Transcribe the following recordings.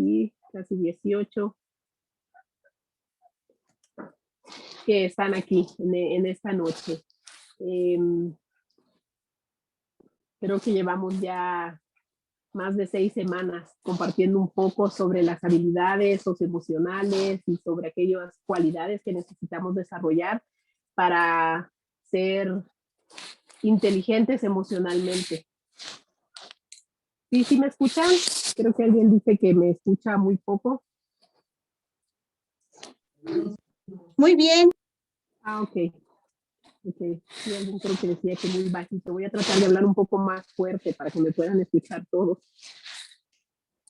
aquí, casi 18, que están aquí en esta noche. Creo que llevamos ya más de 6 semanas compartiendo un poco sobre las habilidades socioemocionales y sobre aquellas cualidades que necesitamos desarrollar para ser inteligentes emocionalmente. ¿Sí me escuchan? Creo que alguien dice que me escucha muy poco. Muy bien. Ah, ok. Sí, alguien creo que decía que muy bajito. Voy a tratar de hablar un poco más fuerte para que me puedan escuchar todos.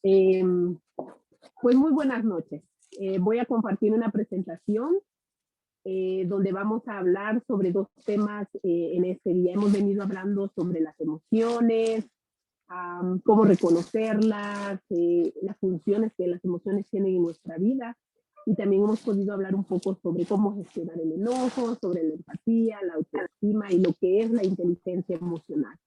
Pues muy buenas noches. Voy a compartir una presentación donde vamos a hablar sobre 2 temas en este día. Hemos venido hablando sobre las emociones, cómo reconocerlas, las funciones que las emociones tienen en nuestra vida. Y también hemos podido hablar un poco sobre cómo gestionar el enojo, sobre la empatía, la autoestima y lo que es la inteligencia emocional.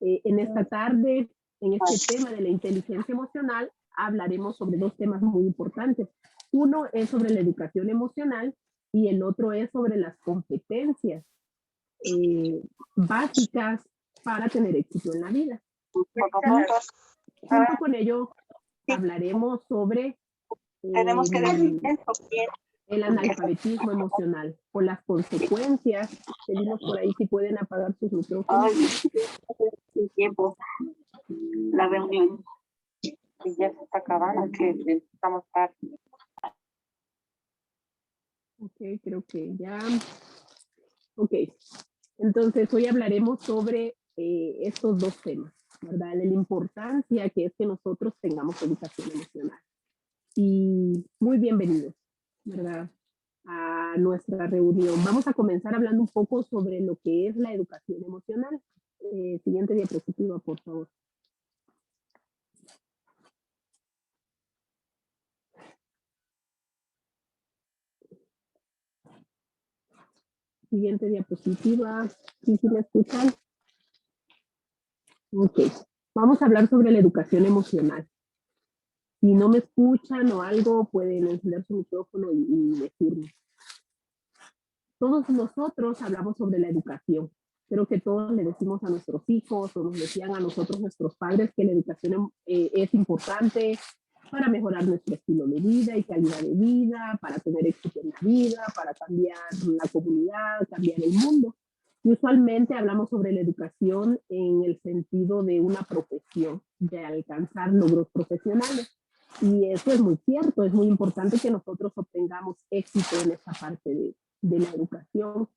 En esta tarde, en este tema de la inteligencia emocional, hablaremos sobre 2 temas muy importantes. Uno es sobre la educación emocional y el otro es sobre las competencias básicas para tener éxito en la vida. Junto con ello, hablaremos sobre el analfabetismo emocional o las consecuencias. Pedimos por ahí si pueden apagar sus micrófonos. Ay, tiempo. La reunión. Y ya se está acabando, que estamos tarde. Ok, creo que ya. Ok, entonces hoy hablaremos sobre estos 2 temas, ¿verdad? De la importancia que es que nosotros tengamos educación emocional. Y muy bienvenidos, ¿verdad? A nuestra reunión. Vamos a comenzar hablando un poco sobre lo que es la educación emocional. Siguiente diapositiva, por favor. Siguiente diapositiva. ¿Sí me escuchan? Ok. Vamos a hablar sobre la educación emocional. Si no me escuchan o algo, pueden encender su micrófono y decirme. Todos nosotros hablamos sobre la educación. Creo que todos le decimos a nuestros hijos o nos decían a nosotros nuestros padres que la educación es importante para mejorar nuestro estilo de vida y calidad de vida, para tener éxito en la vida, para cambiar la comunidad, cambiar el mundo. Y usualmente hablamos sobre la educación en el sentido de una profesión, de alcanzar logros profesionales. Y eso es muy cierto, es muy importante que nosotros obtengamos éxito en esta parte de la educación,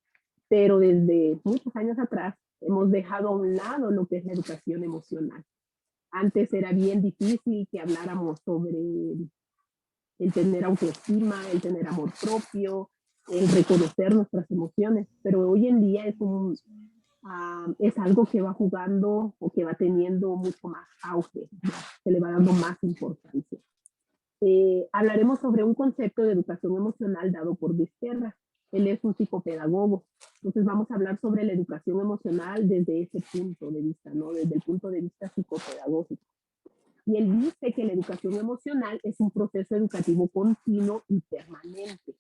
pero desde muchos años atrás hemos dejado a un lado lo que es la educación emocional. Antes era bien difícil que habláramos sobre el tener autoestima, el tener amor propio, el reconocer nuestras emociones, pero hoy en día es algo que va jugando o que va teniendo mucho más auge, se le va dando más importancia. Hablaremos sobre un concepto de educación emocional dado por Vizquerra. Él es un psicopedagogo. Entonces vamos a hablar sobre la educación emocional desde ese punto de vista, ¿no? Desde el punto de vista psicopedagógico. Y él dice que la educación emocional es un proceso educativo continuo y permanente,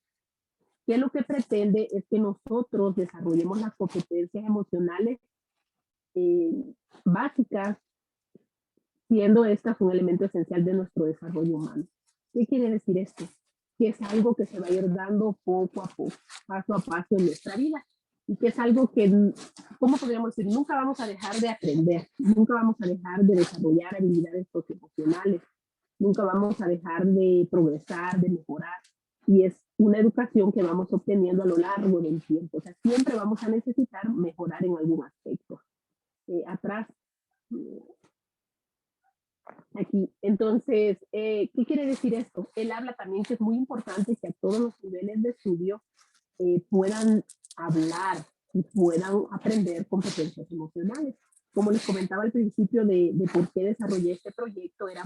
que lo que pretende es que nosotros desarrollemos las competencias emocionales básicas, siendo estas un elemento esencial de nuestro desarrollo humano. ¿Qué quiere decir esto? Que es algo que se va a ir dando poco a poco, paso a paso en nuestra vida. Y que es algo que, ¿cómo podríamos decir? Nunca vamos a dejar de aprender, nunca vamos a dejar de desarrollar habilidades socioemocionales, nunca vamos a dejar de progresar, de mejorar. Y es una educación que vamos obteniendo a lo largo del tiempo. O sea, siempre vamos a necesitar mejorar en algún aspecto. Atrás, aquí. Entonces, ¿qué quiere decir esto? Él habla también que es muy importante que a todos los niveles de estudio puedan hablar y puedan aprender competencias emocionales. Como les comentaba al principio de por qué desarrollé este proyecto, era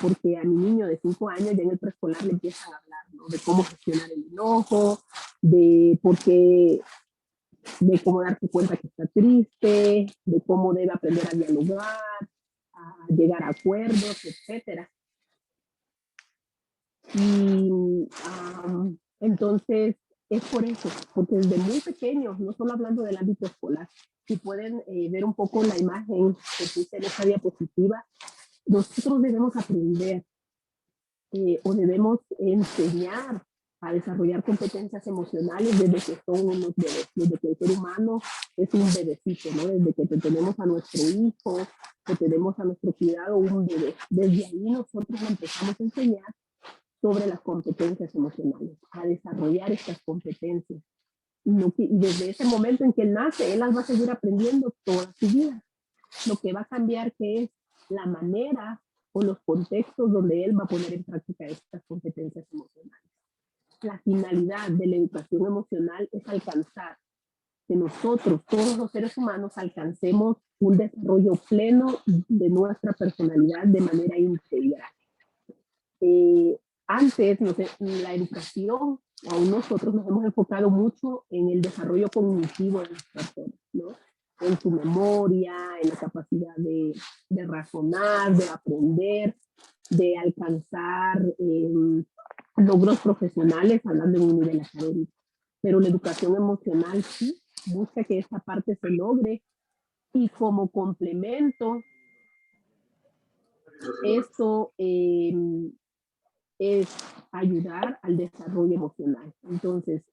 porque a mi niño de 5 años ya en el preescolar le empiezan a hablar, ¿no? De cómo gestionar el enojo, de por qué, de cómo darse cuenta que está triste, de cómo debe aprender a dialogar, a llegar a acuerdos, etcétera. Y entonces es por eso, porque desde muy pequeños, no solo hablando del ámbito escolar, si pueden ver un poco la imagen que puse en esta diapositiva, nosotros debemos aprender o debemos enseñar a desarrollar competencias emocionales desde que son unos bebés, desde que el ser humano es un bebecito, ¿no? Desde que tenemos a nuestro hijo, que tenemos a nuestro cuidado un bebé. Desde ahí nosotros empezamos a enseñar sobre las competencias emocionales, a desarrollar estas competencias. Y desde ese momento en que él nace, él las va a seguir aprendiendo toda su vida. Lo que va a cambiar que es la manera o los contextos donde él va a poner en práctica estas competencias emocionales. La finalidad de la educación emocional es alcanzar que nosotros, todos los seres humanos, alcancemos un desarrollo pleno de nuestra personalidad de manera integral. Antes, no sé, la educación, aún nosotros nos hemos enfocado mucho en el desarrollo cognitivo de las personas, ¿no? En su memoria, en la capacidad de razonar, de aprender, de alcanzar logros profesionales, hablando en un nivel académico. Pero la educación emocional sí busca que esta parte se logre y como complemento, esto es ayudar al desarrollo emocional. Entonces,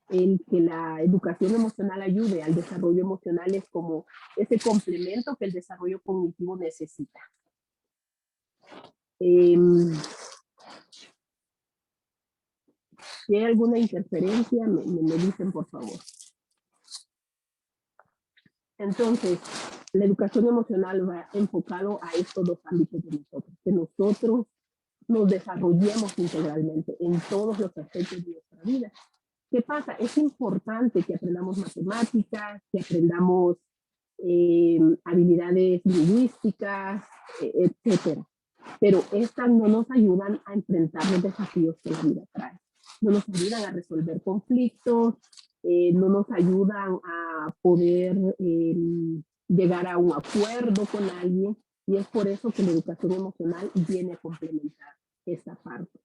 el que la educación emocional ayude al desarrollo emocional es como ese complemento que el desarrollo cognitivo necesita. Si hay alguna interferencia, me dicen, por favor. Entonces, la educación emocional va enfocado a estos dos ámbitos de nosotros, que nosotros nos desarrollemos integralmente en todos los aspectos de nuestra vida. ¿Qué pasa? Es importante que aprendamos matemáticas, que aprendamos habilidades lingüísticas, etcétera. Pero estas no nos ayudan a enfrentar los desafíos que la vida trae. No nos ayudan a resolver conflictos, no nos ayudan a poder llegar a un acuerdo con alguien. Y es por eso que la educación emocional viene a complementar esta parte.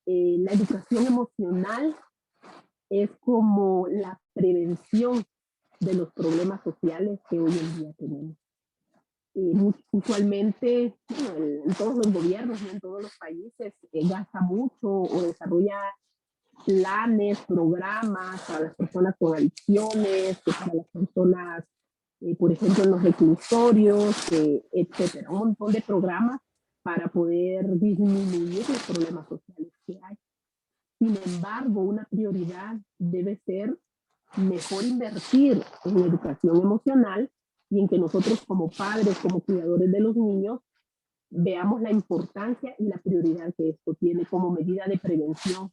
La educación emocional es como la prevención de los problemas sociales que hoy en día tenemos. Usualmente, bueno, en todos los gobiernos, en todos los países, gasta mucho o desarrolla planes, programas para las personas con adicciones, para las personas, por ejemplo, en los reclusorios, etcétera. Un montón de programas para poder disminuir los problemas sociales que hay. Sin embargo, una prioridad debe ser mejor invertir en educación emocional y en que nosotros como padres, como cuidadores de los niños, veamos la importancia y la prioridad que esto tiene como medida de prevención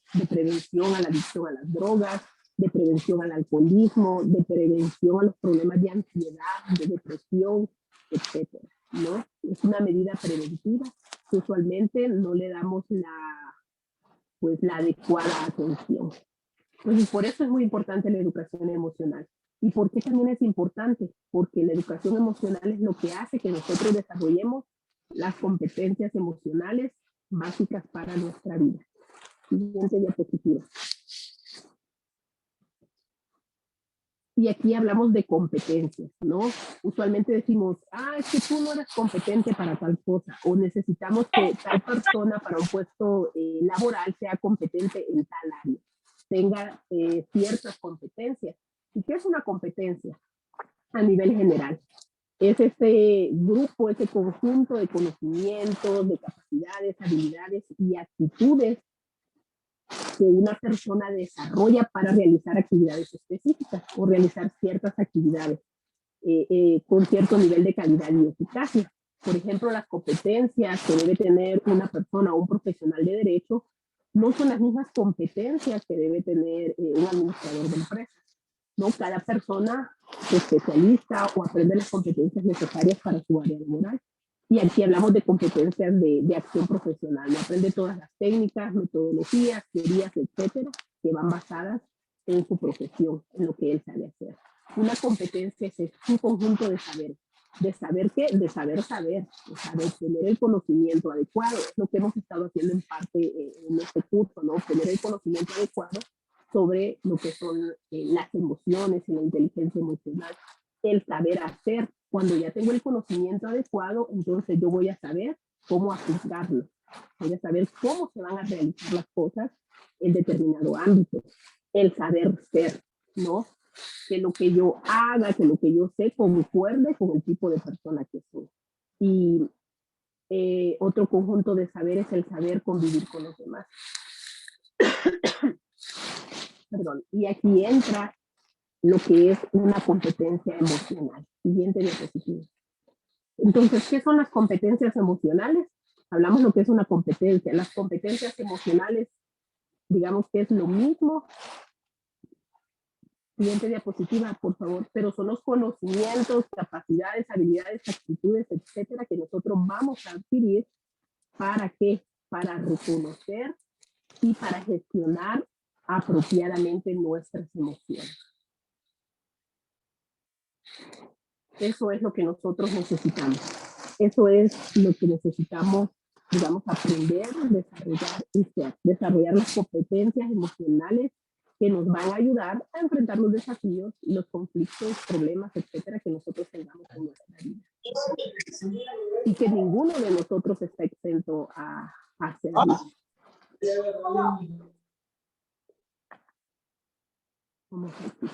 a la adicción a las drogas, de prevención al alcoholismo, de prevención a los problemas de ansiedad, de depresión, etcétera, ¿no? Es una medida preventiva que usualmente no le damos la adecuada atención. Entonces, por eso es muy importante la educación emocional. ¿Y por qué también es importante? Porque la educación emocional es lo que hace que nosotros desarrollemos las competencias emocionales básicas para nuestra vida. Siguiente diapositiva. Y aquí hablamos de competencias, ¿no? Usualmente decimos, es que tú no eres competente para tal cosa, o necesitamos que tal persona para un puesto laboral sea competente en tal área, tenga ciertas competencias. ¿Y qué es una competencia? A nivel general. Es ese grupo, ese conjunto de conocimientos, de capacidades, habilidades y actitudes que una persona desarrolla para realizar actividades específicas o realizar ciertas actividades con cierto nivel de calidad y eficacia. Por ejemplo, las competencias que debe tener una persona o un profesional de derecho no son las mismas competencias que debe tener un administrador de empresas. ¿No? Cada persona se especializa o aprende las competencias necesarias para su área laboral. Y aquí hablamos de competencias de acción profesional. ¿No? Aprende todas las técnicas, metodologías, teorías, etcétera, que van basadas en su profesión, en lo que él sabe hacer. Una competencia es un conjunto de saberes ¿De saber qué? De saber saber, de tener el conocimiento adecuado. Es lo que hemos estado haciendo en parte en este curso, ¿no? Tener el conocimiento adecuado sobre lo que son las emociones y la inteligencia emocional. El saber hacer. Cuando ya tengo el conocimiento adecuado, entonces yo voy a saber cómo aplicarlo. Voy a saber cómo se van a realizar las cosas en determinado ámbito. El saber ser, ¿no? Que lo que yo haga, que lo que yo sé concuerde con el tipo de persona que soy. Y otro conjunto de saber es el saber convivir con los demás. Perdón. Y aquí entra lo que es una competencia emocional. Siguiente diapositiva. Entonces, ¿qué son las competencias emocionales? Hablamos lo que es una competencia. Las competencias emocionales, digamos que es lo mismo. Siguiente diapositiva, por favor. Pero son los conocimientos, capacidades, habilidades, actitudes, etcétera, que nosotros vamos a adquirir. ¿Para qué? Para reconocer y para gestionar apropiadamente nuestras emociones. Eso es lo que nosotros necesitamos. Eso es lo que necesitamos, digamos, aprender, desarrollar y ser. Desarrollar las competencias emocionales que nos van a ayudar a enfrentar los desafíos, los conflictos, problemas, etcétera, que nosotros tengamos en nuestra vida. Y que ninguno de nosotros está exento a hacerlo. Vamos aquí.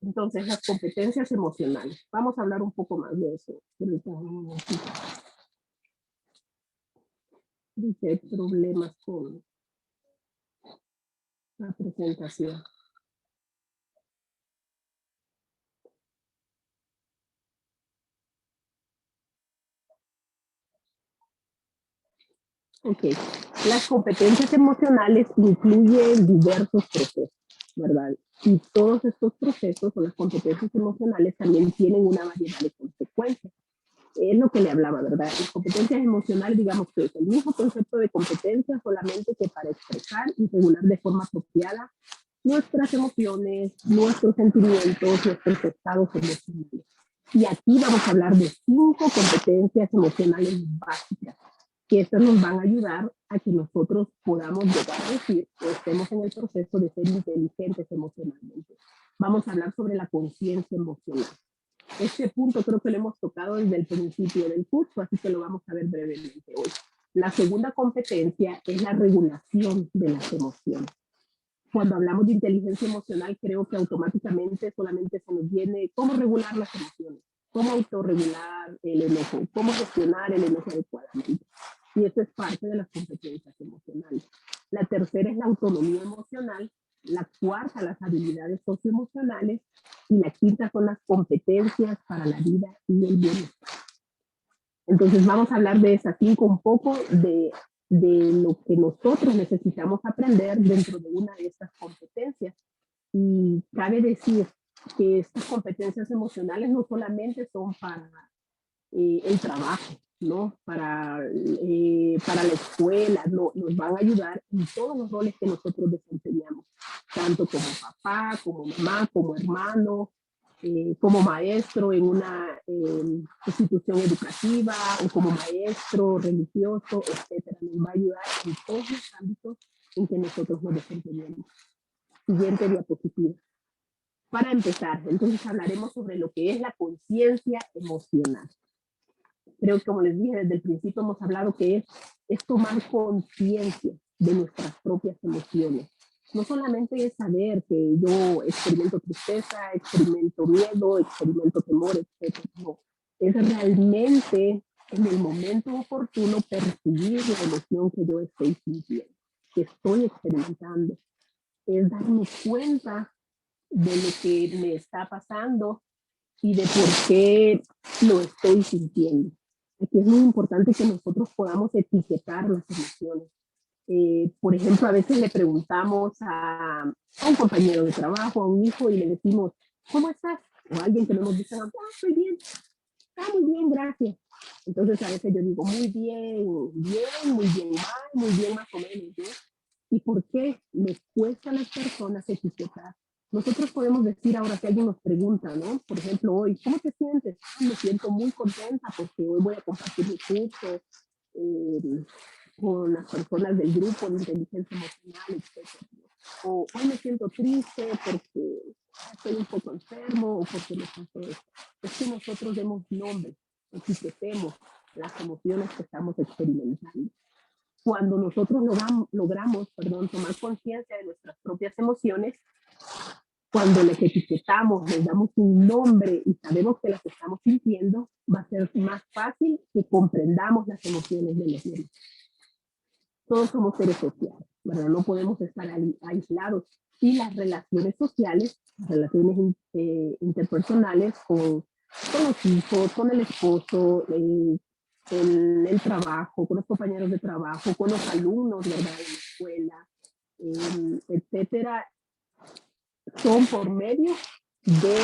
Entonces, las competencias emocionales. Vamos a hablar un poco más de eso. Dice, hay problemas con la presentación. Ok. Las competencias emocionales incluyen diversos procesos, ¿verdad? Y todos estos procesos o las competencias emocionales también tienen una variedad de consecuencias. Es lo que le hablaba, ¿verdad? Las competencias emocionales, digamos que es el mismo concepto de competencia, solamente que para expresar y regular de forma apropiada nuestras emociones, nuestros sentimientos, nuestros estados emocionales. Y aquí vamos a hablar de 5 competencias emocionales básicas, que estas nos van a ayudar a que nosotros podamos llegar a decir que estemos en el proceso de ser inteligentes emocionalmente. Vamos a hablar sobre la conciencia emocional. Este punto creo que lo hemos tocado desde el principio del curso, así que lo vamos a ver brevemente hoy. La segunda competencia es la regulación de las emociones. Cuando hablamos de inteligencia emocional, creo que automáticamente solamente se nos viene cómo regular las emociones, cómo autorregular el enojo, cómo gestionar el enojo adecuadamente. Y eso es parte de las competencias emocionales. La tercera es la autonomía emocional. La cuarta, las habilidades socioemocionales. Y la quinta son las competencias para la vida y el bienestar. Entonces vamos a hablar de esas 5 un poco de lo que nosotros necesitamos aprender dentro de una de estas competencias. Y cabe decir que estas competencias emocionales no solamente son para el trabajo, ¿no? Para la escuela, no, nos van a ayudar en todos los roles que nosotros desempeñamos, tanto como papá, como mamá, como hermano, como maestro en una institución educativa o como maestro religioso, etcétera. Nos va a ayudar en todos los ámbitos en que nosotros nos desempeñamos. Siguiente diapositiva. Para empezar, entonces hablaremos sobre lo que es la conciencia emocional. Creo que como les dije desde el principio hemos hablado que es tomar conciencia de nuestras propias emociones. No solamente es saber que yo experimento tristeza, experimento miedo, experimento temor, etc. No, es realmente en el momento oportuno percibir la emoción que yo estoy sintiendo, que estoy experimentando. Es darme cuenta de lo que me está pasando y de por qué lo estoy sintiendo. Aquí es muy importante que nosotros podamos etiquetar las emociones. Por ejemplo, a veces le preguntamos a un compañero de trabajo, a un hijo, y le decimos, ¿cómo estás? O a alguien que no nos dice, estoy bien, muy bien, gracias. Entonces a veces yo digo, muy bien, muy bien, mal, muy bien, más o menos, ¿no? ¿Y por qué les cuesta a las personas etiquetar Nosotros podemos decir ahora que alguien nos pregunta, ¿no? Por ejemplo, hoy, ¿cómo te sientes? Ah, me siento muy contenta porque hoy voy a compartir mi curso con las personas del grupo de inteligencia emocional, etc. O hoy me siento triste porque estoy un poco enfermo o porque me pasó esto. Es que nosotros demos nombre, etiquetemos las emociones que estamos experimentando. Cuando nosotros logramos tomar conciencia de nuestras propias emociones, cuando las etiquetamos, les damos un nombre y sabemos que las estamos sintiendo, va a ser más fácil que comprendamos las emociones de los demás. Todos somos seres sociales, ¿verdad? No podemos estar aislados. Y las relaciones sociales, las relaciones interpersonales con los hijos, con el esposo, en el trabajo, con los compañeros de trabajo, con los alumnos, ¿verdad? En la escuela, etcétera, son por medio de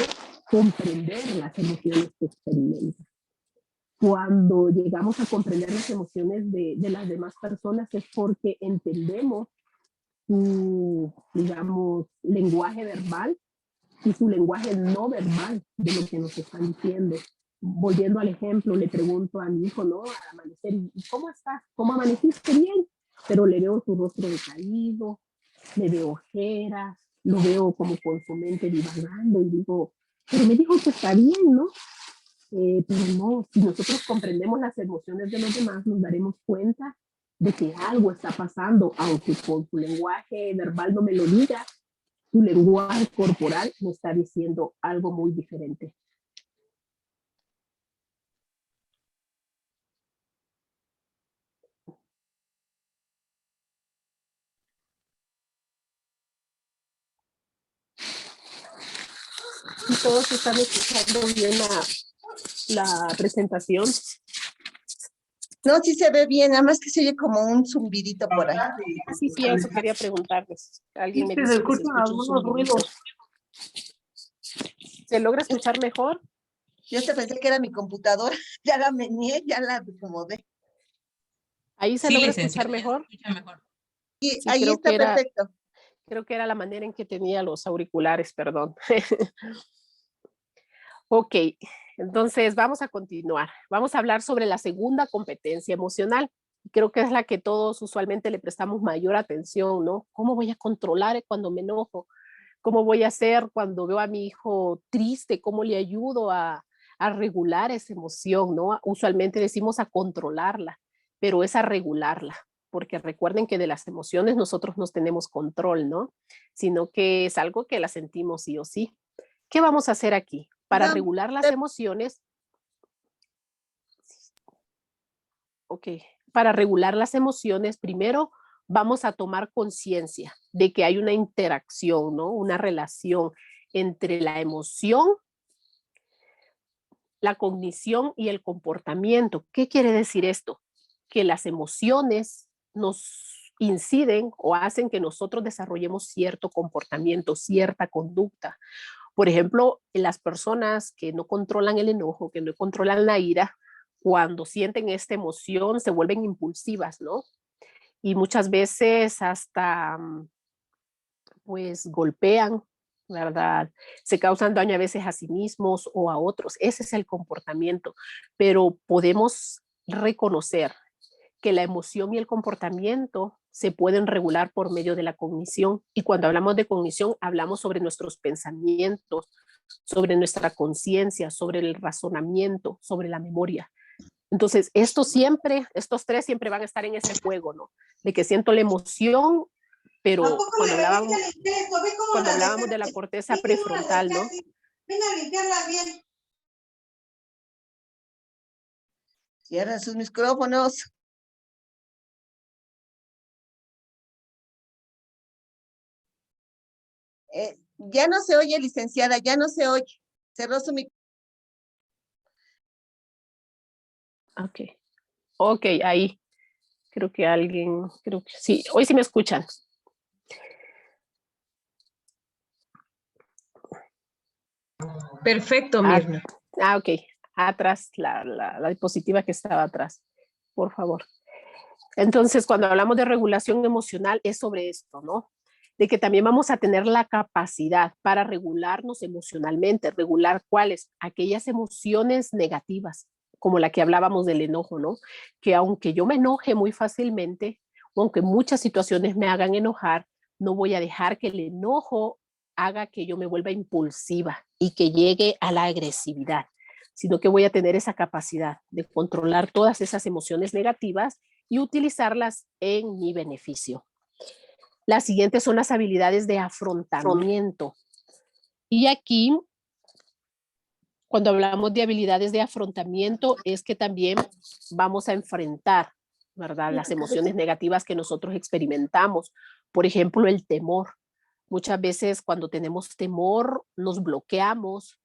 comprender las emociones que experimentan. Cuando llegamos a comprender las emociones de las demás personas es porque entendemos su, digamos, lenguaje verbal y su lenguaje no verbal de lo que nos están diciendo. Volviendo al ejemplo, le pregunto a mi hijo, ¿no? Al amanecer, ¿y cómo estás? ¿Cómo amaneciste? Bien. Pero le veo su rostro decaído, le veo ojeras, lo veo como con su mente divagando y digo, pero me dijo que está bien, ¿no? Pero no, si nosotros comprendemos las emociones de los demás, nos daremos cuenta de que algo está pasando, aunque con su lenguaje verbal no me lo diga, su lenguaje corporal me está diciendo algo muy diferente. Y todos están escuchando bien la presentación. No, sí se ve bien, nada más que se oye como un zumbidito por ahí. Sí, eso quería preguntarles. Alguien me dice se que se escuchan algunos ruidos. ¿Se logra escuchar mejor? Yo te pensé que era mi computadora, ya la meneé, ya la acomodé. ¿Ahí se logra escuchar mejor? Y Sí, ahí está perfecto. Creo que era la manera en que tenía los auriculares, perdón. Ok, entonces vamos a continuar. Vamos a hablar sobre la segunda competencia emocional. Creo que es la que todos usualmente le prestamos mayor atención, ¿no? ¿Cómo voy a controlar cuando me enojo? ¿Cómo voy a hacer cuando veo a mi hijo triste? ¿Cómo le ayudo a regular esa emoción, ¿no? Usualmente decimos a controlarla, pero es a regularla, porque recuerden que de las emociones nosotros no tenemos control, ¿no? Sino que es algo que la sentimos sí o sí. ¿Qué vamos a hacer aquí? Para regular las emociones, ok, para regular las emociones, primero vamos a tomar conciencia de que hay una interacción, ¿no? Una relación entre la emoción, la cognición y el comportamiento. ¿Qué quiere decir esto? Que las emociones nos inciden o hacen que nosotros desarrollemos cierto comportamiento, cierta conducta. Por ejemplo, las personas que no controlan el enojo, que no controlan la ira, cuando sienten esta emoción se vuelven impulsivas, ¿no? Y muchas veces hasta pues golpean, ¿verdad? Se causan daño a veces a sí mismos o a otros. Ese es el comportamiento. Pero podemos reconocer que la emoción y el comportamiento se pueden regular por medio de la cognición. Y cuando hablamos de cognición, hablamos sobre nuestros pensamientos, sobre nuestra conciencia, sobre el razonamiento, sobre la memoria. Entonces, estos tres siempre van a estar en ese juego, ¿no? De que siento la emoción, pero cuando hablábamos de la corteza prefrontal, ¿no? Ven a limpiarla bien. Cierra sus micrófonos. Ya no se oye, licenciada, ya no se oye. Cerró su micrófono. Ok, ahí. Creo que sí, hoy sí me escuchan. Perfecto, Mirna. Ok. Atrás, la diapositiva que estaba atrás, por favor. Entonces, cuando hablamos de regulación emocional, es sobre esto, ¿no? de que también vamos a tener la capacidad para regularnos emocionalmente, regular cuáles, aquellas emociones negativas, como la que hablábamos del enojo, ¿no? Que aunque yo me enoje muy fácilmente, o aunque muchas situaciones me hagan enojar, no voy a dejar que el enojo haga que yo me vuelva impulsiva y que llegue a la agresividad, sino que voy a tener esa capacidad de controlar todas esas emociones negativas y utilizarlas en mi beneficio. Las siguientes son las habilidades de afrontamiento. Y aquí, cuando hablamos de habilidades de afrontamiento, es que también vamos a enfrentar, ¿verdad?, las emociones negativas que nosotros experimentamos. Por ejemplo, el temor. Muchas veces cuando tenemos temor nos bloqueamos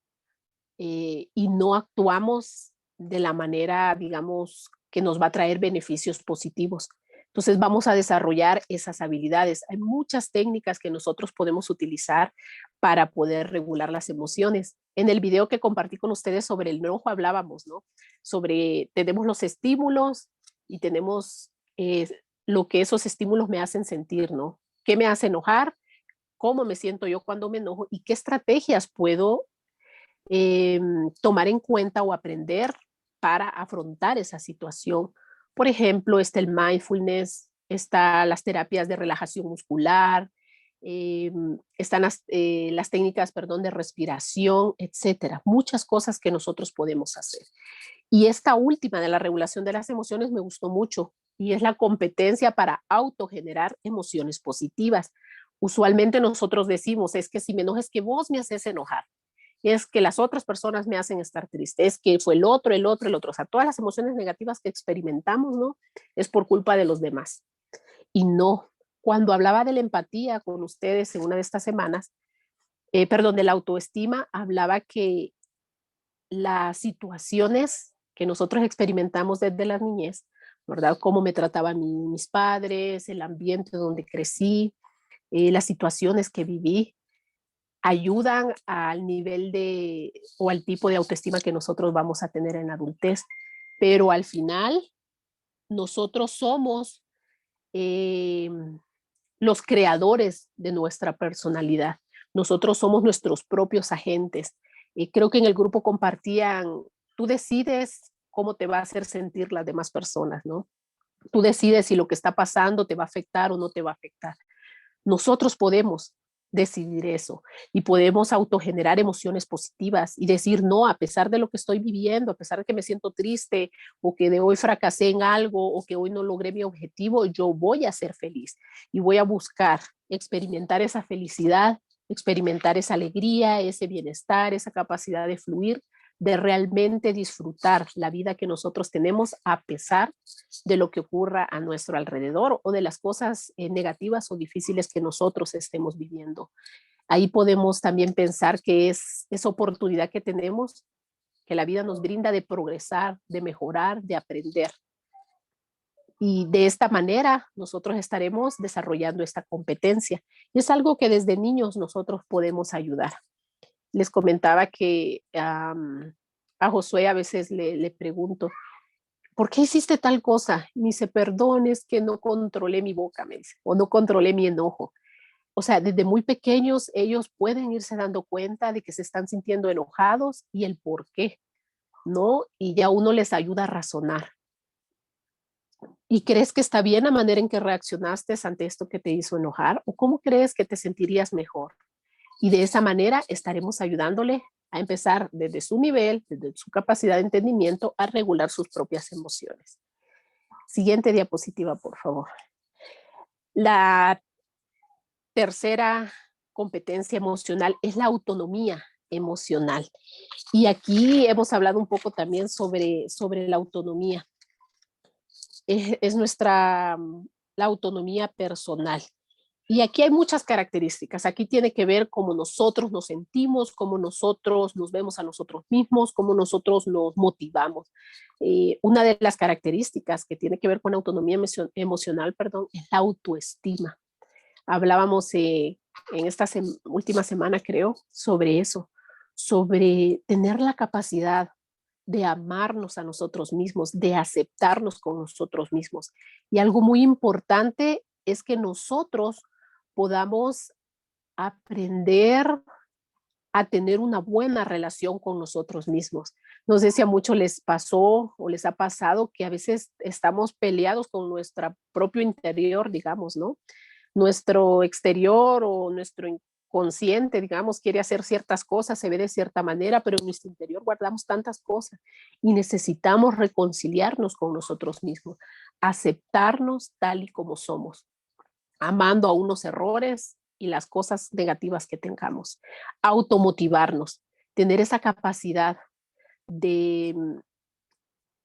y no actuamos de la manera, digamos, que nos va a traer beneficios positivos. Entonces vamos a desarrollar esas habilidades. Hay muchas técnicas que nosotros podemos utilizar para poder regular las emociones. En el video que compartí con ustedes sobre el enojo hablábamos, ¿no? Sobre, tenemos los estímulos y tenemos lo que esos estímulos me hacen sentir, ¿no? ¿Qué me hace enojar? ¿Cómo me siento yo cuando me enojo? ¿Y qué estrategias puedo tomar en cuenta o aprender para afrontar esa situación? Por ejemplo, está el mindfulness, están las terapias de relajación muscular, están las técnicas, perdón, de respiración, etcétera. Muchas cosas que nosotros podemos hacer. Y esta última de la regulación de las emociones me gustó mucho y es la competencia para autogenerar emociones positivas. Usualmente nosotros decimos, es que si me enojas, es que vos me haces enojar, es que las otras personas me hacen estar triste, es que fue el otro, el otro, el otro. O sea, todas las emociones negativas que experimentamos, ¿no? Es por culpa de los demás. Y no, cuando hablaba de la empatía con ustedes en una de estas semanas, perdón, de la autoestima, hablaba que las situaciones que nosotros experimentamos desde la niñez, ¿verdad? Cómo me trataban mis padres, el ambiente donde crecí, las situaciones que viví, ayudan al nivel de o al tipo de autoestima que nosotros vamos a tener en la adultez. Pero al final, nosotros somos los creadores de nuestra personalidad. Nosotros somos nuestros propios agentes. Creo que en el grupo compartían, tú decides cómo te va a hacer sentir las demás personas, ¿no? Tú decides si lo que está pasando te va a afectar o no te va a afectar. Nosotros podemos decidir eso y podemos autogenerar emociones positivas y decir, no, a pesar de lo que estoy viviendo, a pesar de que me siento triste o que de hoy fracasé en algo o que hoy no logré mi objetivo, yo voy a ser feliz y voy a buscar experimentar esa felicidad, experimentar esa alegría, ese bienestar, esa capacidad de fluir, de realmente disfrutar la vida que nosotros tenemos a pesar de lo que ocurra a nuestro alrededor o de las cosas negativas o difíciles que nosotros estemos viviendo. Ahí podemos también pensar que es esa oportunidad que tenemos, que la vida nos brinda de progresar, de mejorar, de aprender. Y de esta manera nosotros estaremos desarrollando esta competencia. Y es algo que desde niños nosotros podemos ayudar. Les comentaba que a Josué a veces le pregunto, ¿por qué hiciste tal cosa? Y me dice, perdón, es que no controlé mi boca, me dice, o no controlé mi enojo. O sea, desde muy pequeños ellos pueden irse dando cuenta de que se están sintiendo enojados y el por qué, ¿no? Y ya uno les ayuda a razonar. ¿Y crees que está bien la manera en que reaccionaste ante esto que te hizo enojar? ¿O cómo crees que te sentirías mejor? Y de esa manera estaremos ayudándole a empezar desde su nivel, desde su capacidad de entendimiento, a regular sus propias emociones. Siguiente diapositiva, por favor. La tercera competencia emocional es la autonomía emocional. Y aquí hemos hablado un poco también sobre la autonomía. Es la autonomía personal. Y aquí hay muchas características. Aquí tiene que ver cómo nosotros nos sentimos, cómo nosotros nos vemos a nosotros mismos, cómo nosotros nos motivamos. Una de las características que tiene que ver con autonomía emocional, perdón, es la autoestima. Hablábamos en esta última semana, creo, sobre eso, sobre tener la capacidad de amarnos a nosotros mismos, de aceptarnos con nosotros mismos. Y algo muy importante es que nosotros podamos aprender a tener una buena relación con nosotros mismos. No sé si a muchos les pasó o les ha pasado que a veces estamos peleados con nuestro propio interior, digamos, ¿no? Nuestro exterior o nuestro inconsciente, digamos, quiere hacer ciertas cosas, se ve de cierta manera, pero en nuestro interior guardamos tantas cosas y necesitamos reconciliarnos con nosotros mismos, aceptarnos tal y como somos, amando aún los errores y las cosas negativas que tengamos, automotivarnos, tener esa capacidad de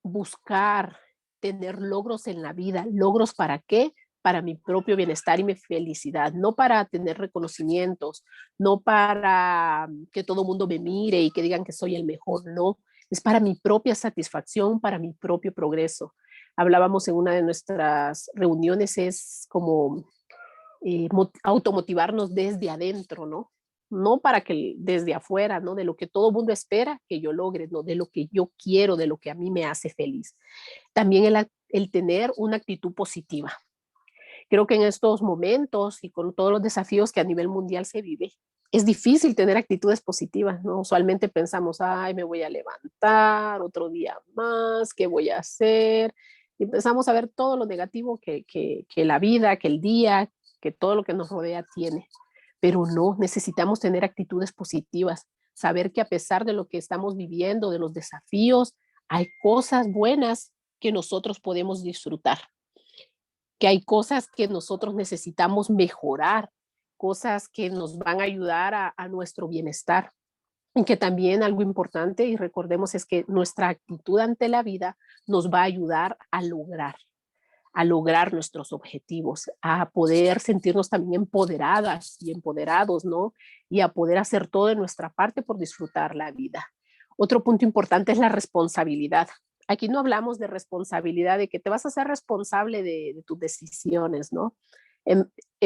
buscar, tener logros en la vida. ¿Logros para qué? Para mi propio bienestar y mi felicidad, no para tener reconocimientos, no para que todo el mundo me mire y que digan que soy el mejor, no, es para mi propia satisfacción, para mi propio progreso. Hablábamos en una de nuestras reuniones, es como automotivarnos desde adentro, ¿no? No para que desde afuera, ¿no? De lo que todo el mundo espera que yo logre, ¿no? De lo que yo quiero, de lo que a mí me hace feliz. También el tener una actitud positiva. Creo que en estos momentos y con todos los desafíos que a nivel mundial se vive, es difícil tener actitudes positivas, ¿no? Usualmente pensamos, ay, me voy a levantar otro día más, ¿qué voy a hacer? Y empezamos a ver todo lo negativo que la vida, que el día, que todo lo que nos rodea tiene. Pero no, necesitamos tener actitudes positivas, saber que a pesar de lo que estamos viviendo, de los desafíos, hay cosas buenas que nosotros podemos disfrutar, que hay cosas que nosotros necesitamos mejorar, cosas que nos van a ayudar a nuestro bienestar. Y que también algo importante, y recordemos, es que nuestra actitud ante la vida nos va a ayudar a lograr nuestros objetivos, a poder sentirnos también empoderadas y empoderados, ¿no? Y a poder hacer todo de nuestra parte por disfrutar la vida. Otro punto importante es la responsabilidad. Aquí no hablamos de responsabilidad, de que te vas a ser responsable de tus decisiones, ¿no?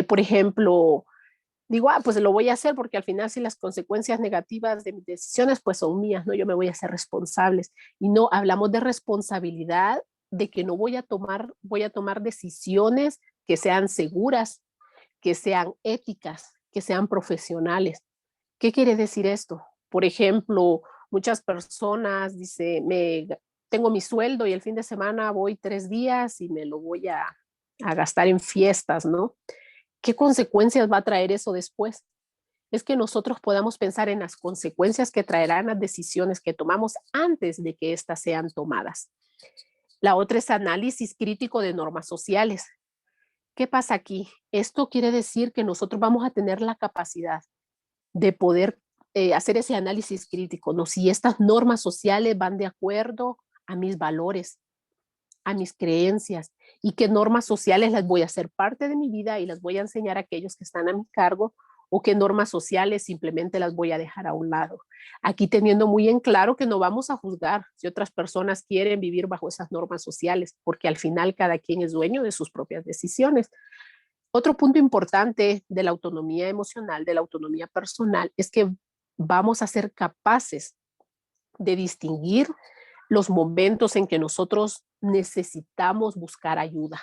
Por ejemplo, digo, pues lo voy a hacer porque al final si las consecuencias negativas de mis decisiones pues son mías, ¿no? Yo me voy a hacer responsables. Y no, hablamos de responsabilidad, de que no voy a tomar decisiones que sean seguras, que sean éticas, que sean profesionales. ¿Qué quiere decir esto? Por ejemplo, muchas personas dicen, tengo mi sueldo y el fin de semana voy 3 días y me lo voy a gastar en fiestas, ¿no? ¿Qué consecuencias va a traer eso después? Es que nosotros podamos pensar en las consecuencias que traerán las decisiones que tomamos antes de que éstas sean tomadas. La otra es análisis crítico de normas sociales. ¿Qué pasa aquí? Esto quiere decir que nosotros vamos a tener la capacidad de poder hacer ese análisis crítico, ¿no? Si estas normas sociales van de acuerdo a mis valores, a mis creencias, y qué normas sociales las voy a hacer parte de mi vida y las voy a enseñar a aquellos que están a mi cargo, o qué normas sociales simplemente las voy a dejar a un lado. Aquí teniendo muy en claro que no vamos a juzgar si otras personas quieren vivir bajo esas normas sociales, porque al final cada quien es dueño de sus propias decisiones. Otro punto importante de la autonomía emocional, de la autonomía personal, es que vamos a ser capaces de distinguir los momentos en que nosotros necesitamos buscar ayuda.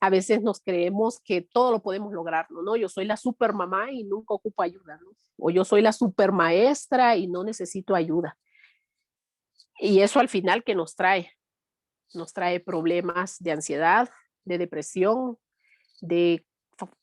A veces nos creemos que todo lo podemos lograr, ¿no? Yo soy la super mamá y nunca ocupo ayuda, ¿no? O yo soy la super maestra y no necesito ayuda. Y eso al final, ¿qué nos trae? Nos trae problemas de ansiedad, de depresión, de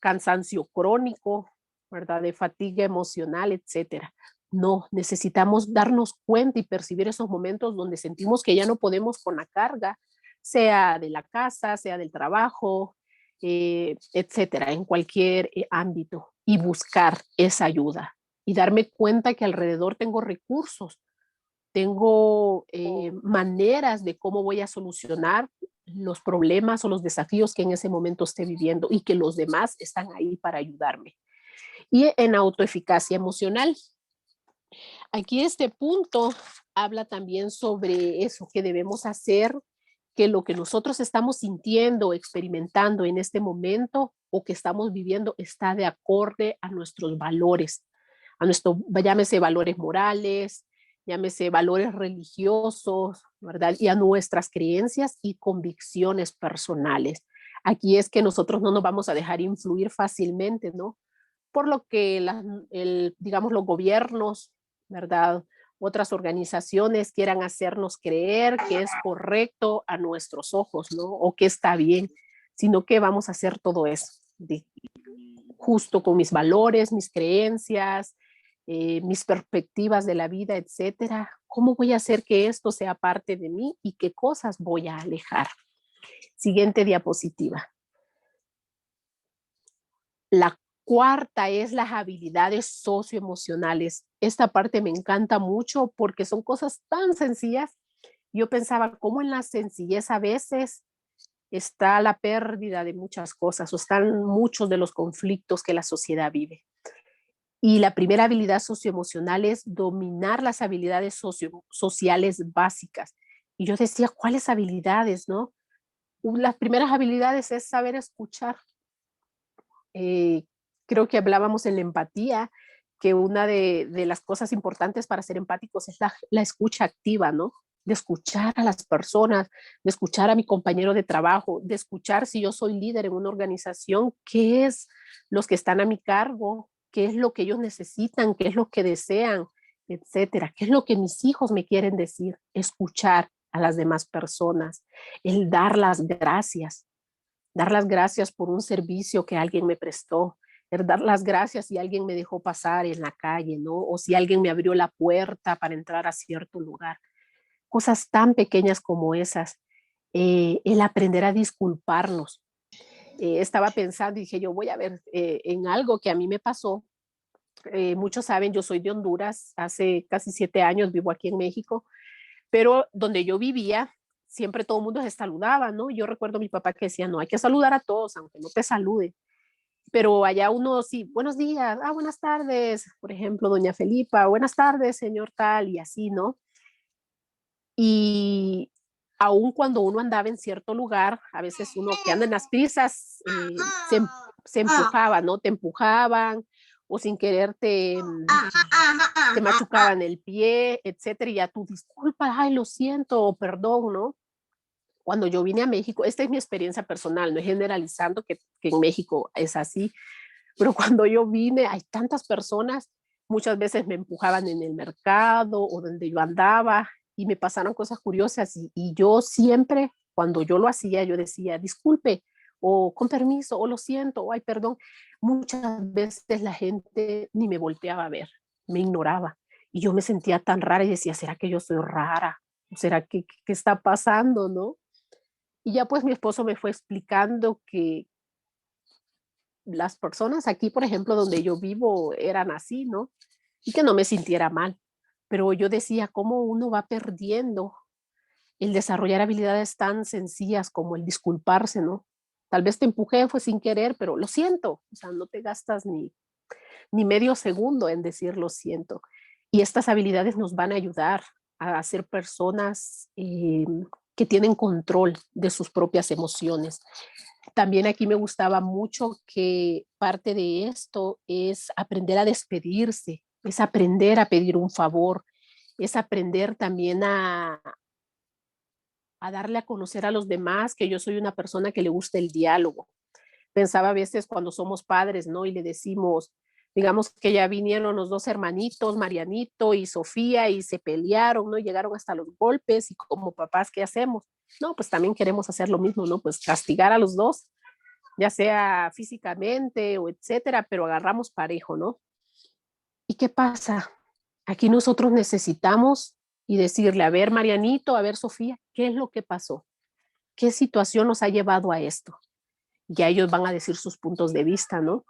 cansancio crónico, ¿verdad? De fatiga emocional, etcétera. No, necesitamos darnos cuenta y percibir esos momentos donde sentimos que ya no podemos con la carga, sea de la casa, sea del trabajo, etcétera, en cualquier ámbito, y buscar esa ayuda y darme cuenta que alrededor tengo recursos, tengo maneras de cómo voy a solucionar los problemas o los desafíos que en ese momento esté viviendo y que los demás están ahí para ayudarme. Y en autoeficacia emocional. Aquí este punto habla también sobre eso que debemos hacer, que lo que nosotros estamos sintiendo, experimentando en este momento o que estamos viviendo está de acorde a nuestros valores, llámese valores morales, llámese valores religiosos, ¿verdad? Y a nuestras creencias y convicciones personales. Aquí es que nosotros no nos vamos a dejar influir fácilmente, ¿no? Por lo que, digamos, los gobiernos, ¿verdad? Otras organizaciones quieran hacernos creer que es correcto a nuestros ojos, ¿no? O que está bien, sino que vamos a hacer todo eso, justo con mis valores, mis creencias, mis perspectivas de la vida, etcétera. ¿Cómo voy a hacer que esto sea parte de mí y qué cosas voy a alejar? Siguiente diapositiva. La cuarta es las habilidades socioemocionales. Esta parte me encanta mucho porque son cosas tan sencillas. Yo pensaba cómo en la sencillez a veces está la pérdida de muchas cosas o están muchos de los conflictos que la sociedad vive. Y la primera habilidad socioemocional es dominar las habilidades sociales básicas. Y yo decía, ¿cuáles habilidades, no? Las primeras habilidades es saber escuchar. Creo que hablábamos en la empatía, que una de las cosas importantes para ser empáticos es la escucha activa, ¿no? De escuchar a las personas, de escuchar a mi compañero de trabajo, de escuchar si yo soy líder en una organización, qué es los que están a mi cargo, qué es lo que ellos necesitan, qué es lo que desean, etcétera, qué es lo que mis hijos me quieren decir, escuchar a las demás personas, el dar las gracias por un servicio que alguien me prestó, dar las gracias si alguien me dejó pasar en la calle, ¿no? O si alguien me abrió la puerta para entrar a cierto lugar. Cosas tan pequeñas como esas. El aprender a disculparnos. Estaba pensando y dije, yo voy a ver en algo que a mí me pasó. Muchos saben, yo soy de Honduras, hace casi 7 años vivo aquí en México, pero donde yo vivía, siempre todo el mundo se saludaba, ¿no? Yo recuerdo a mi papá que decía, no, hay que saludar a todos, aunque no te salude. Pero allá uno sí, buenos días, buenas tardes, por ejemplo, doña Felipa, buenas tardes, señor tal, y así, ¿no? Y aun cuando uno andaba en cierto lugar, a veces uno que anda en las prisas, se empujaba, ¿no? Te empujaban o sin querer te machucaban el pie, etcétera, y ya tú disculpa, ay, lo siento, perdón, ¿no? Cuando yo vine a México, esta es mi experiencia personal, no es generalizando que en México es así, pero cuando yo vine hay tantas personas, muchas veces me empujaban en el mercado o donde yo andaba y me pasaron cosas curiosas y yo siempre, cuando yo lo hacía, yo decía, disculpe, o con permiso, o lo siento, o ay, perdón. Muchas veces la gente ni me volteaba a ver, me ignoraba y yo me sentía tan rara y decía, ¿será que yo soy rara? ¿Será que está pasando, no? Y ya pues mi esposo me fue explicando que las personas aquí, por ejemplo, donde yo vivo, eran así, ¿no? Y que no me sintiera mal. Pero yo decía, ¿cómo uno va perdiendo el desarrollar habilidades tan sencillas como el disculparse, ¿no? Tal vez te empujé, fue sin querer, pero lo siento. O sea, no te gastas ni medio segundo en decir lo siento. Y estas habilidades nos van a ayudar a ser personas que tienen control de sus propias emociones. También aquí me gustaba mucho que parte de esto es aprender a despedirse, es aprender a pedir un favor, es aprender también a darle a conocer a los demás que yo soy una persona que le gusta el diálogo. Pensaba a veces cuando somos padres, ¿no? Y le decimos, digamos que ya vinieron los dos hermanitos, Marianito y Sofía, y se pelearon, ¿no? Llegaron hasta los golpes y como papás, ¿qué hacemos? No, pues también queremos hacer lo mismo, ¿no? Pues castigar a los dos, ya sea físicamente o etcétera, pero agarramos parejo, ¿no? ¿Y qué pasa? Aquí nosotros necesitamos y decirle, a ver, Marianito, a ver, Sofía, ¿qué es lo que pasó? ¿Qué situación nos ha llevado a esto? Ya ellos van a decir sus puntos de vista, ¿no?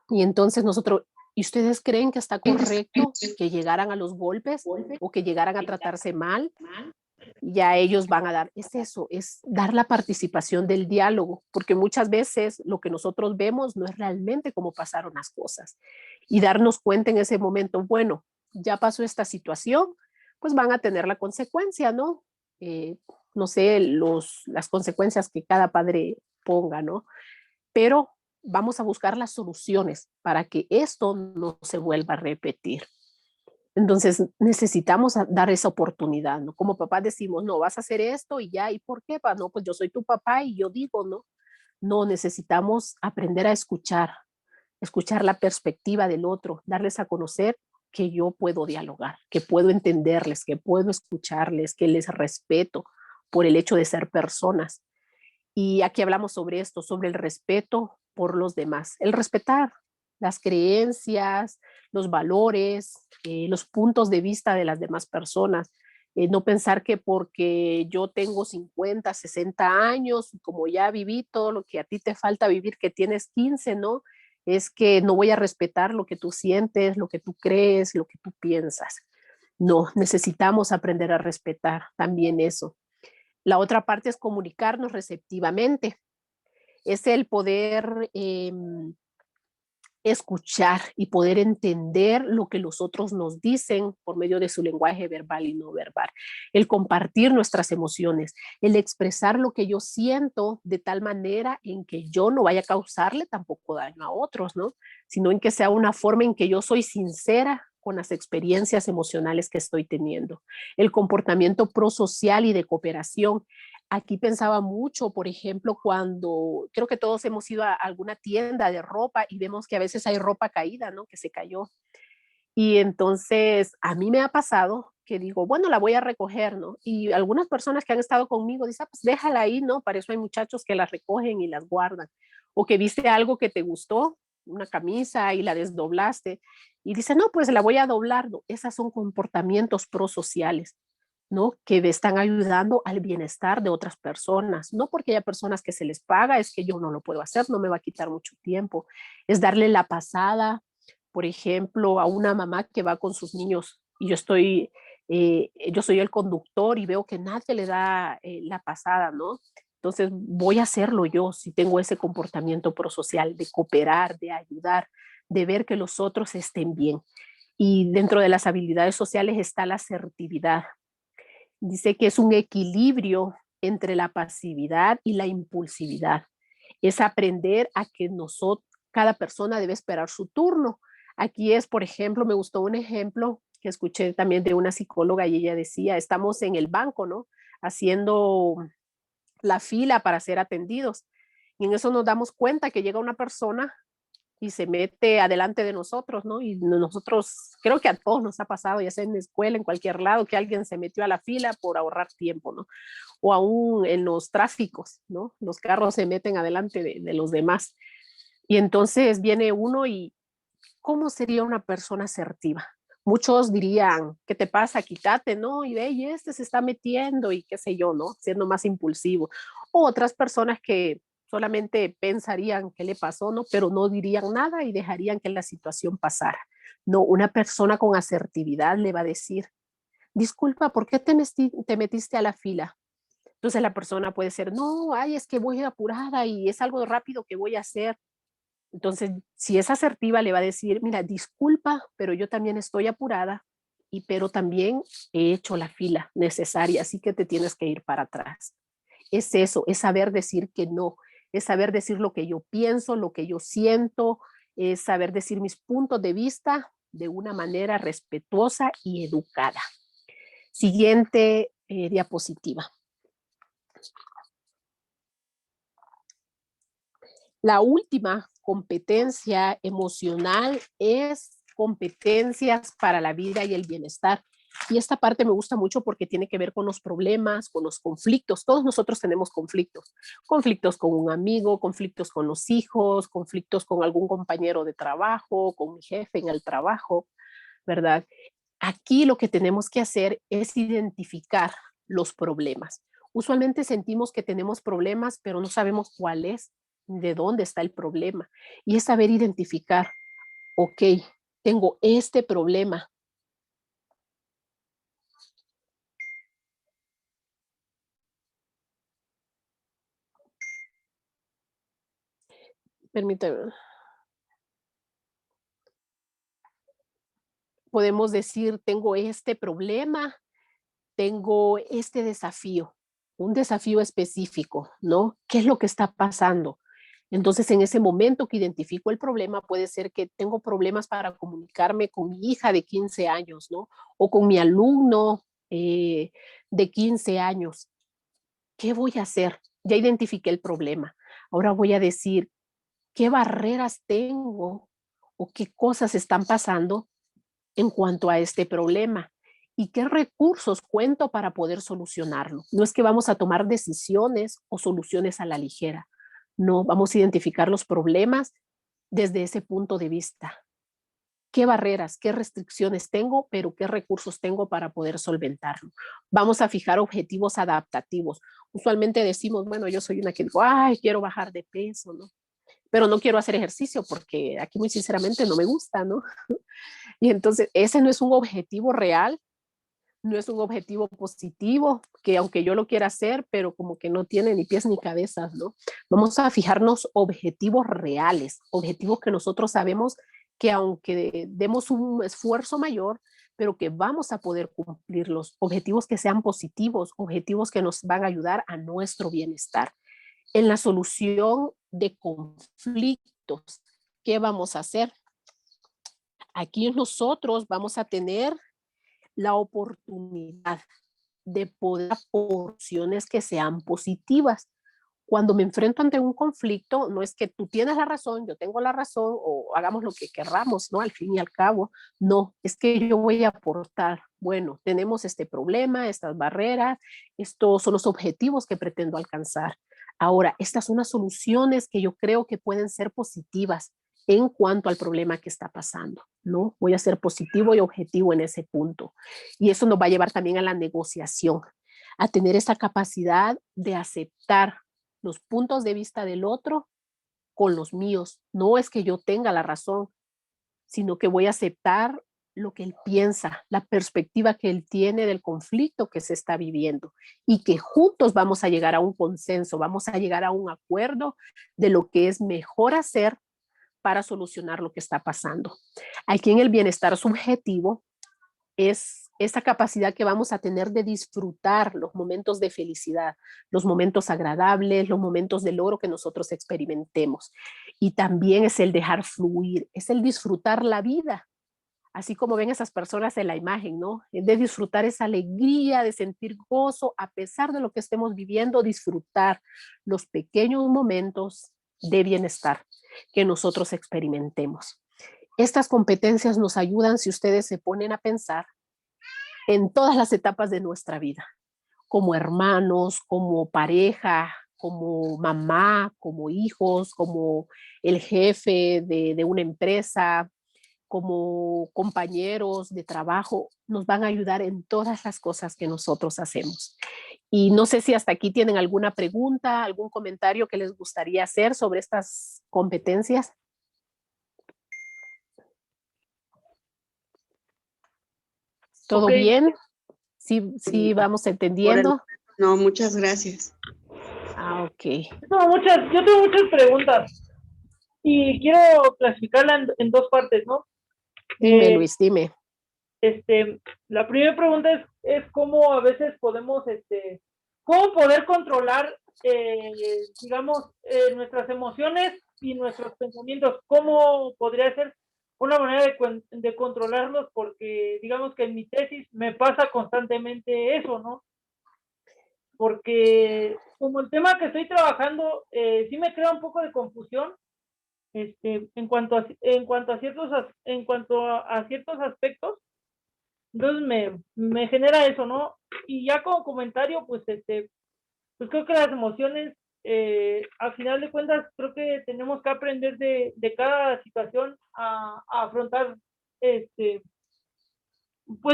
Y entonces nosotros, ¿y ustedes creen que está correcto que llegaran a los golpes o que llegaran a tratarse mal? Ya ellos van a dar, es eso, es dar la participación del diálogo, porque muchas veces lo que nosotros vemos no es realmente cómo pasaron las cosas. Y darnos cuenta en ese momento, bueno, ya pasó esta situación, pues van a tener la consecuencia, ¿no? No sé, las consecuencias que cada padre ponga, ¿no? Pero vamos a buscar las soluciones para que esto no se vuelva a repetir. Entonces necesitamos dar esa oportunidad, ¿no? Como papás decimos, no, vas a hacer esto y ya, ¿y por qué? No, pues yo soy tu papá y yo digo, ¿no? No, necesitamos aprender a escuchar la perspectiva del otro, darles a conocer que yo puedo dialogar, que puedo entenderles, que puedo escucharles, que les respeto por el hecho de ser personas. Y aquí hablamos sobre esto, sobre el respeto por los demás, el respetar las creencias, los valores, los puntos de vista de las demás personas. No pensar que porque yo tengo 50, 60 años, como ya viví todo lo que a ti te falta vivir, que tienes 15, ¿no? Es que no voy a respetar lo que tú sientes, lo que tú crees, lo que tú piensas. No, necesitamos aprender a respetar también eso. La otra parte es comunicarnos receptivamente. Es el poder escuchar y poder entender lo que los otros nos dicen por medio de su lenguaje verbal y no verbal. El compartir nuestras emociones, el expresar lo que yo siento de tal manera en que yo no vaya a causarle tampoco daño a otros, ¿no? Sino en que sea una forma en que yo soy sincera con las experiencias emocionales que estoy teniendo. El comportamiento prosocial y de cooperación. Aquí pensaba mucho, por ejemplo, cuando creo que todos hemos ido a alguna tienda de ropa y vemos que a veces hay ropa caída, ¿no? Que se cayó. Y entonces a mí me ha pasado que digo, bueno, la voy a recoger, ¿no? Y algunas personas que han estado conmigo dicen, ah, pues déjala ahí, ¿no? Para eso hay muchachos que las recogen y las guardan. O que viste algo que te gustó, una camisa y la desdoblaste y dice, no, pues la voy a doblar, ¿no? Esos son comportamientos prosociales, ¿no? Que están ayudando al bienestar de otras personas. No porque haya personas que se les paga, es que yo no lo puedo hacer, no me va a quitar mucho tiempo. Es darle la pasada, por ejemplo, a una mamá que va con sus niños y yo soy el conductor y veo que nadie le da la pasada, ¿no? Entonces voy a hacerlo yo si tengo ese comportamiento prosocial de cooperar, de ayudar, de ver que los otros estén bien. Y dentro de las habilidades sociales está la asertividad. Dice que es un equilibrio entre la pasividad y la impulsividad. Es aprender a que cada persona debe esperar su turno. Aquí es, por ejemplo, me gustó un ejemplo que escuché también de una psicóloga y ella decía, estamos en el banco, ¿no? Haciendo la fila para ser atendidos. Y en eso nos damos cuenta que llega una persona y se mete adelante de nosotros, ¿no? Y nosotros, creo que a todos nos ha pasado, ya sea en la escuela, en cualquier lado, que alguien se metió a la fila por ahorrar tiempo, ¿no? O aún en los tráficos, ¿no? Los carros se meten adelante de los demás. Y entonces viene uno y, ¿cómo sería una persona asertiva? Muchos dirían, ¿qué te pasa? Quítate, ¿no? Y ve, y este se está metiendo y qué sé yo, ¿no? Siendo más impulsivo. O otras personas que solamente pensarían qué le pasó, ¿no? Pero no dirían nada y dejarían que la situación pasara. No, una persona con asertividad le va a decir, disculpa, ¿por qué te metiste a la fila? Entonces la persona puede ser, no, ay, es que voy apurada y es algo rápido que voy a hacer. Entonces, si es asertiva, le va a decir, mira, disculpa, pero yo también estoy apurada, pero también he hecho la fila necesaria, así que te tienes que ir para atrás. Es eso, es saber decir que no, es saber decir lo que yo pienso, lo que yo siento, es saber decir mis puntos de vista de una manera respetuosa y educada. Siguiente diapositiva. La última competencia emocional es competencias para la vida y el bienestar. Y esta parte me gusta mucho porque tiene que ver con los problemas, con los conflictos. Todos nosotros tenemos conflictos. Conflictos con un amigo, conflictos con los hijos, conflictos con algún compañero de trabajo, con mi jefe en el trabajo, ¿verdad? Aquí lo que tenemos que hacer es identificar los problemas. Usualmente sentimos que tenemos problemas, pero no sabemos cuál es, de dónde está el problema. Y es saber identificar, ok, tengo este problema. Permítame. Podemos decir, tengo este problema, tengo este desafío, un desafío específico, ¿no? ¿Qué es lo que está pasando? Entonces, en ese momento que identifico el problema, puede ser que tengo problemas para comunicarme con mi hija de 15 años, ¿no? O con mi alumno de 15 años. ¿Qué voy a hacer? Ya identifiqué el problema. Ahora voy a decir qué barreras tengo o qué cosas están pasando en cuanto a este problema y qué recursos cuento para poder solucionarlo. No es que vamos a tomar decisiones o soluciones a la ligera. No, vamos a identificar los problemas desde ese punto de vista. ¿Qué barreras, qué restricciones tengo, pero qué recursos tengo para poder solventarlo? Vamos a fijar objetivos adaptativos. Usualmente decimos, bueno, yo soy una que digo, ay, quiero bajar de peso, ¿no? Pero no quiero hacer ejercicio porque aquí muy sinceramente no me gusta, ¿no? Y entonces ese no es un objetivo real, no es un objetivo positivo, que aunque yo lo quiera hacer, pero como que no tiene ni pies ni cabezas, ¿no? Vamos a fijarnos objetivos reales, objetivos que nosotros sabemos que aunque demos un esfuerzo mayor, pero que vamos a poder cumplirlos, objetivos que sean positivos, objetivos que nos van a ayudar a nuestro bienestar. En la solución de conflictos, ¿qué vamos a hacer? Aquí nosotros vamos a tener la oportunidad de poder opciones que sean positivas. Cuando me enfrento ante un conflicto, no es que tú tienes la razón, yo tengo la razón, o hagamos lo que querramos, ¿no? Al fin y al cabo, no, es que yo voy a aportar, bueno, tenemos este problema, estas barreras, estos son los objetivos que pretendo alcanzar. Ahora, estas son las soluciones que yo creo que pueden ser positivas en cuanto al problema que está pasando, ¿no? Voy a ser positivo y objetivo en ese punto. Y eso nos va a llevar también a la negociación, a tener esa capacidad de aceptar los puntos de vista del otro con los míos. No es que yo tenga la razón, sino que voy a aceptar lo que él piensa, la perspectiva que él tiene del conflicto que se está viviendo y que juntos vamos a llegar a un consenso, vamos a llegar a un acuerdo de lo que es mejor hacer para solucionar lo que está pasando. Aquí en el bienestar subjetivo es esa capacidad que vamos a tener de disfrutar los momentos de felicidad, los momentos agradables, los momentos de logro que nosotros experimentemos. Y también es el dejar fluir, es el disfrutar la vida, así como ven esas personas en la imagen, ¿no? Es de disfrutar esa alegría, de sentir gozo, a pesar de lo que estemos viviendo, disfrutar los pequeños momentos de bienestar que nosotros experimentemos. Estas competencias nos ayudan, si ustedes se ponen a pensar, en todas las etapas de nuestra vida, como hermanos, como pareja, como mamá, como hijos, como el jefe de una empresa, como compañeros de trabajo, nos van a ayudar en todas las cosas que nosotros hacemos. Y no sé si hasta aquí tienen alguna pregunta, algún comentario que les gustaría hacer sobre estas competencias. ¿Todo bien? Sí, vamos entendiendo. No, muchas gracias. Ok. Yo tengo muchas preguntas y quiero clasificarla en dos partes, ¿no? Dime, Luis, dime. La primera pregunta es cómo a veces podemos, cómo poder controlar, digamos, nuestras emociones y nuestros pensamientos. ¿Cómo podría ser una manera de controlarlos? Porque digamos que en mi tesis me pasa constantemente eso, ¿no? Porque como el tema que estoy trabajando sí me crea un poco de confusión en cuanto a ciertos aspectos. Entonces me genera eso, ¿no? Y ya como comentario, pues pues creo que las emociones, al final de cuentas, creo que tenemos que aprender de cada situación a afrontar, pues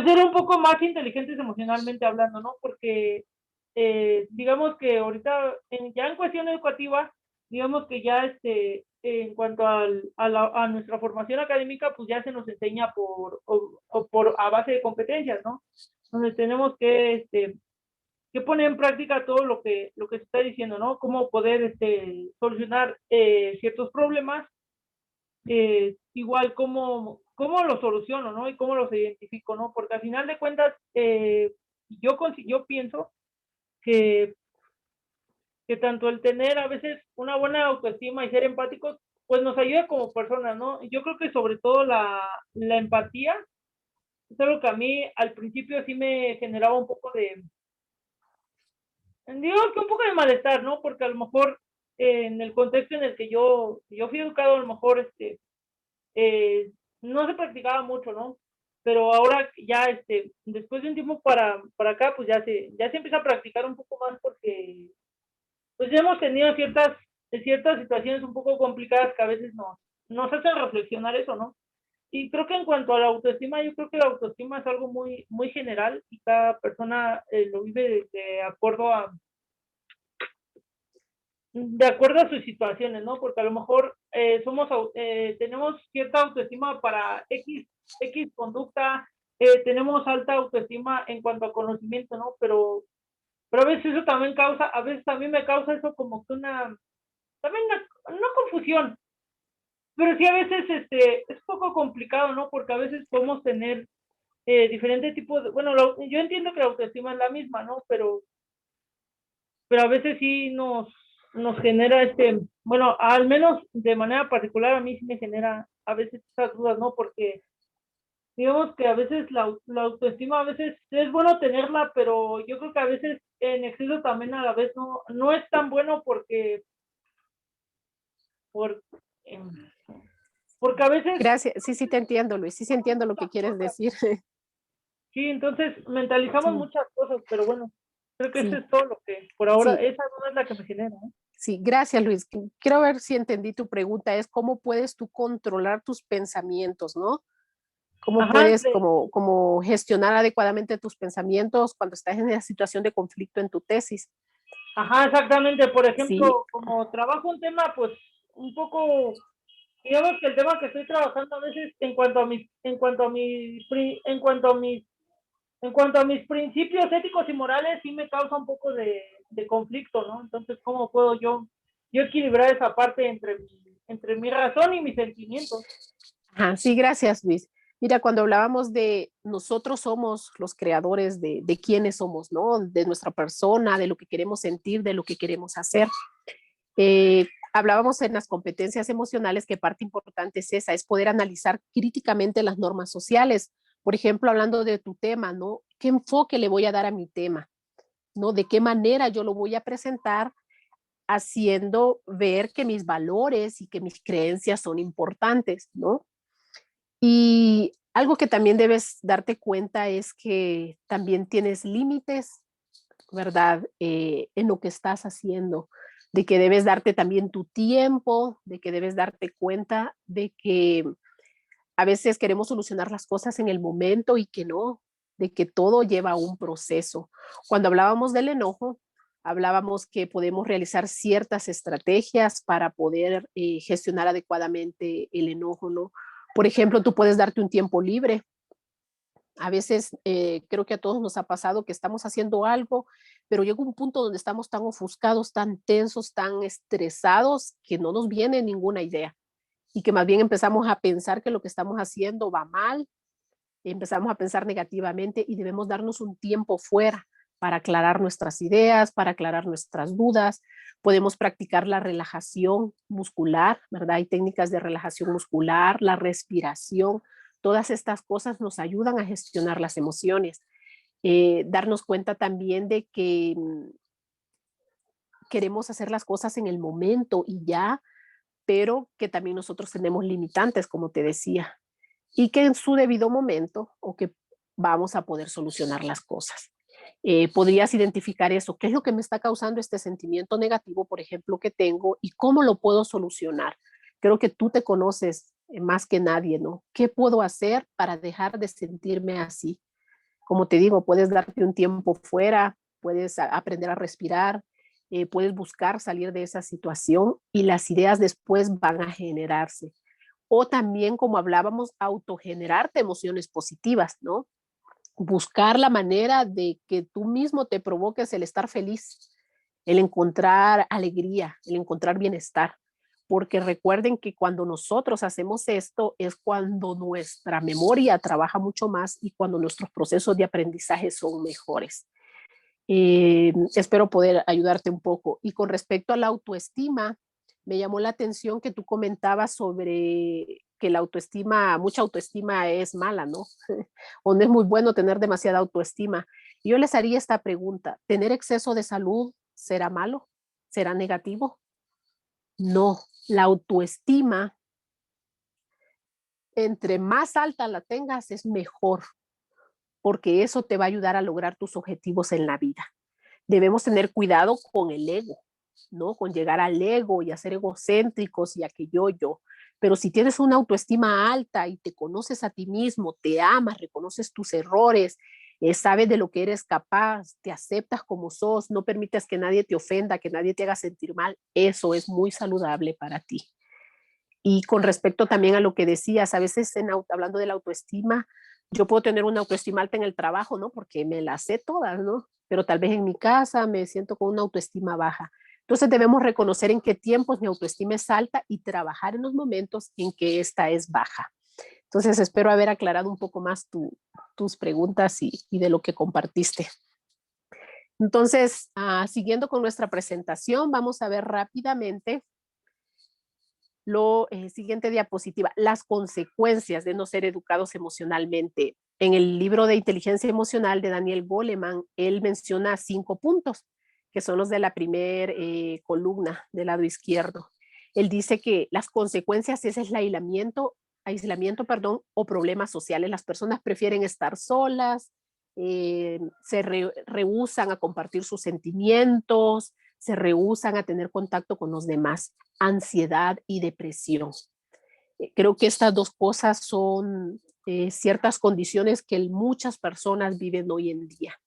ser un poco más inteligentes emocionalmente hablando, ¿no? Porque digamos que ahorita, ya en cuestión educativa, digamos que ya en cuanto a nuestra formación académica, pues ya se nos enseña a base de competencias, ¿no? Donde tenemos que poner en práctica todo lo que se está diciendo, ¿no? Cómo poder solucionar ciertos problemas, igual cómo lo soluciono, ¿no? Y cómo los identifico, ¿no? Porque al final de cuentas, yo pienso que tanto el tener a veces una buena autoestima y ser empáticos, pues nos ayuda como personas, ¿no? Yo creo que sobre todo la empatía es algo que a mí al principio sí me generaba un poco de, digo que un poco de malestar, ¿no? Porque a lo mejor en el contexto en el que yo fui educado, a lo mejor no se practicaba mucho, ¿no? Pero ahora ya después de un tiempo para acá, pues ya se empieza a practicar un poco más porque pues ya hemos tenido ciertas situaciones un poco complicadas que a veces nos hacen reflexionar eso, ¿no? Y creo que en cuanto a la autoestima, yo creo que la autoestima es algo muy, muy general y cada persona lo vive de acuerdo a sus situaciones, ¿no? Porque a lo mejor tenemos cierta autoestima para X conducta, tenemos alta autoestima en cuanto a conocimiento, ¿no? Pero a veces eso también a veces también me causa eso como que también una confusión, pero sí a veces es un poco complicado, ¿no? Porque a veces podemos tener diferentes tipos de, bueno, yo entiendo que la autoestima es la misma, ¿no? Pero a veces sí nos genera bueno, al menos de manera particular a mí sí me genera a veces esas dudas, ¿no? Porque digamos que a veces la autoestima a veces es bueno tenerla, pero yo creo que a veces en exceso también a la vez no es tan bueno porque em, porque a veces Gracias. Sí, sí te entiendo, Luis. Sí, sí entiendo lo que quieres decir. sí, entonces mentalizamos Sí, muchas cosas, pero bueno, creo que eso sí, es todo lo que por ahora, sí, esa duda es la que me genera, ¿no? sí. Gracias, Luis. Quiero ver si entendí tu pregunta. Es cómo puedes tú controlar tus pensamientos, ¿no? ¿Cómo Ajá, puedes como gestionar adecuadamente tus pensamientos cuando estás en esa situación de conflicto en tu tesis? ajá, exactamente. Por Sí, ejemplo, como trabajo un tema, pues un poco, digamos que el tema que estoy trabajando a veces en cuanto a mis principios éticos y morales, sí me causa un poco de conflicto, ¿no? Entonces, ¿cómo puedo yo equilibrar esa parte entre mi razón y mis sentimientos? ajá, sí, gracias, Luis. Mira, cuando hablábamos de nosotros somos los creadores de quiénes somos, ¿no? De nuestra persona, de lo que queremos sentir, de lo que queremos hacer. Hablábamos en las competencias emocionales que parte importante es esa, es poder analizar críticamente las normas sociales. Por ejemplo, hablando de tu tema, ¿no? ¿Qué enfoque le voy a dar a mi tema? ¿No? ¿De qué manera yo lo voy a presentar haciendo ver que mis valores y que mis creencias son importantes, ¿no? Y algo que también debes darte cuenta es que también tienes límites, ¿verdad? En lo que estás haciendo, de que debes darte también tu tiempo, de que debes darte cuenta de que a veces queremos solucionar las cosas en el momento y que no, de que todo lleva un proceso. Cuando hablábamos del enojo, hablábamos que podemos realizar ciertas estrategias para poder gestionar adecuadamente el enojo, ¿no? Por ejemplo, tú puedes darte un tiempo libre. A veces creo que a todos nos ha pasado que estamos haciendo algo, pero llega un punto donde estamos tan ofuscados, tan tensos, tan estresados, que no nos viene ninguna idea y que más bien empezamos a pensar que lo que estamos haciendo va mal, empezamos a pensar negativamente y debemos darnos un tiempo fuera para aclarar nuestras ideas, para aclarar nuestras dudas. Podemos practicar la relajación muscular, ¿verdad? Hay técnicas de relajación muscular, la respiración. Todas estas cosas nos ayudan a gestionar las emociones. Darnos cuenta también de que queremos hacer las cosas en el momento y ya, pero que también nosotros tenemos limitantes, como te decía, y que en su debido momento o que vamos a poder solucionar las cosas. Podrías identificar eso, qué es lo que me está causando este sentimiento negativo, por ejemplo, que tengo y cómo lo puedo solucionar. Creo que tú te conoces más que nadie, ¿no? ¿Qué puedo hacer para dejar de sentirme así? Como te digo, puedes darte un tiempo fuera, puedes aprender a respirar, puedes buscar salir de esa situación y las ideas después van a generarse. O también, como hablábamos, autogenerarte emociones positivas, ¿no? Buscar la manera de que tú mismo te provoques el estar feliz, el encontrar alegría, el encontrar bienestar. Porque recuerden que cuando nosotros hacemos esto es cuando nuestra memoria trabaja mucho más y cuando nuestros procesos de aprendizaje son mejores. Espero poder ayudarte un poco. Y con respecto a la autoestima, me llamó la atención que tú comentabas sobre que la autoestima, mucha autoestima es mala, ¿no? O no es muy bueno tener demasiada autoestima. Yo les haría esta pregunta, ¿tener exceso de salud será malo? ¿Será negativo? No, la autoestima, entre más alta la tengas, es mejor, porque eso te va a ayudar a lograr tus objetivos en la vida. Debemos tener cuidado con el ego, ¿no? Con llegar al ego y a ser egocéntricos y a que yo. Pero si tienes una autoestima alta y te conoces a ti mismo, te amas, reconoces tus errores, sabes de lo que eres capaz, te aceptas como sos, no permites que nadie te ofenda, que nadie te haga sentir mal, eso es muy saludable para ti. Y con respecto también a lo que decías, a veces hablando de la autoestima, yo puedo tener una autoestima alta en el trabajo, ¿no? Porque me las sé todas, ¿no? Pero tal vez en mi casa me siento con una autoestima baja. Entonces debemos reconocer en qué tiempos mi autoestima es alta y trabajar en los momentos en que esta es baja. Entonces espero haber aclarado un poco más tus preguntas y de lo que compartiste. Entonces, siguiendo con nuestra presentación, vamos a ver rápidamente siguiente diapositiva, las consecuencias de no ser educados emocionalmente. En el libro de inteligencia emocional de Daniel Goleman, él menciona 5 puntos, que son los de la primera columna del lado izquierdo. Él dice que las consecuencias es el aislamiento, o problemas sociales. Las personas prefieren estar solas, se rehúsan a compartir sus sentimientos, se rehúsan a tener contacto con los demás, ansiedad y depresión. Creo que estas dos cosas son ciertas condiciones que muchas personas viven hoy en día.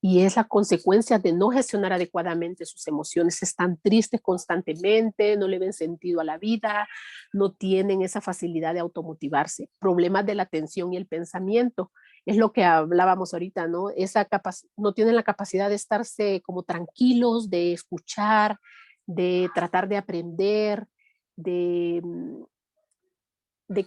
Y es la consecuencia de no gestionar adecuadamente sus emociones. Están tristes constantemente, no le ven sentido a la vida, no tienen esa facilidad de automotivarse. Problemas de la atención y el pensamiento. Es lo que hablábamos ahorita, ¿no? No tienen la capacidad de estarse como tranquilos, de escuchar, de tratar de aprender, de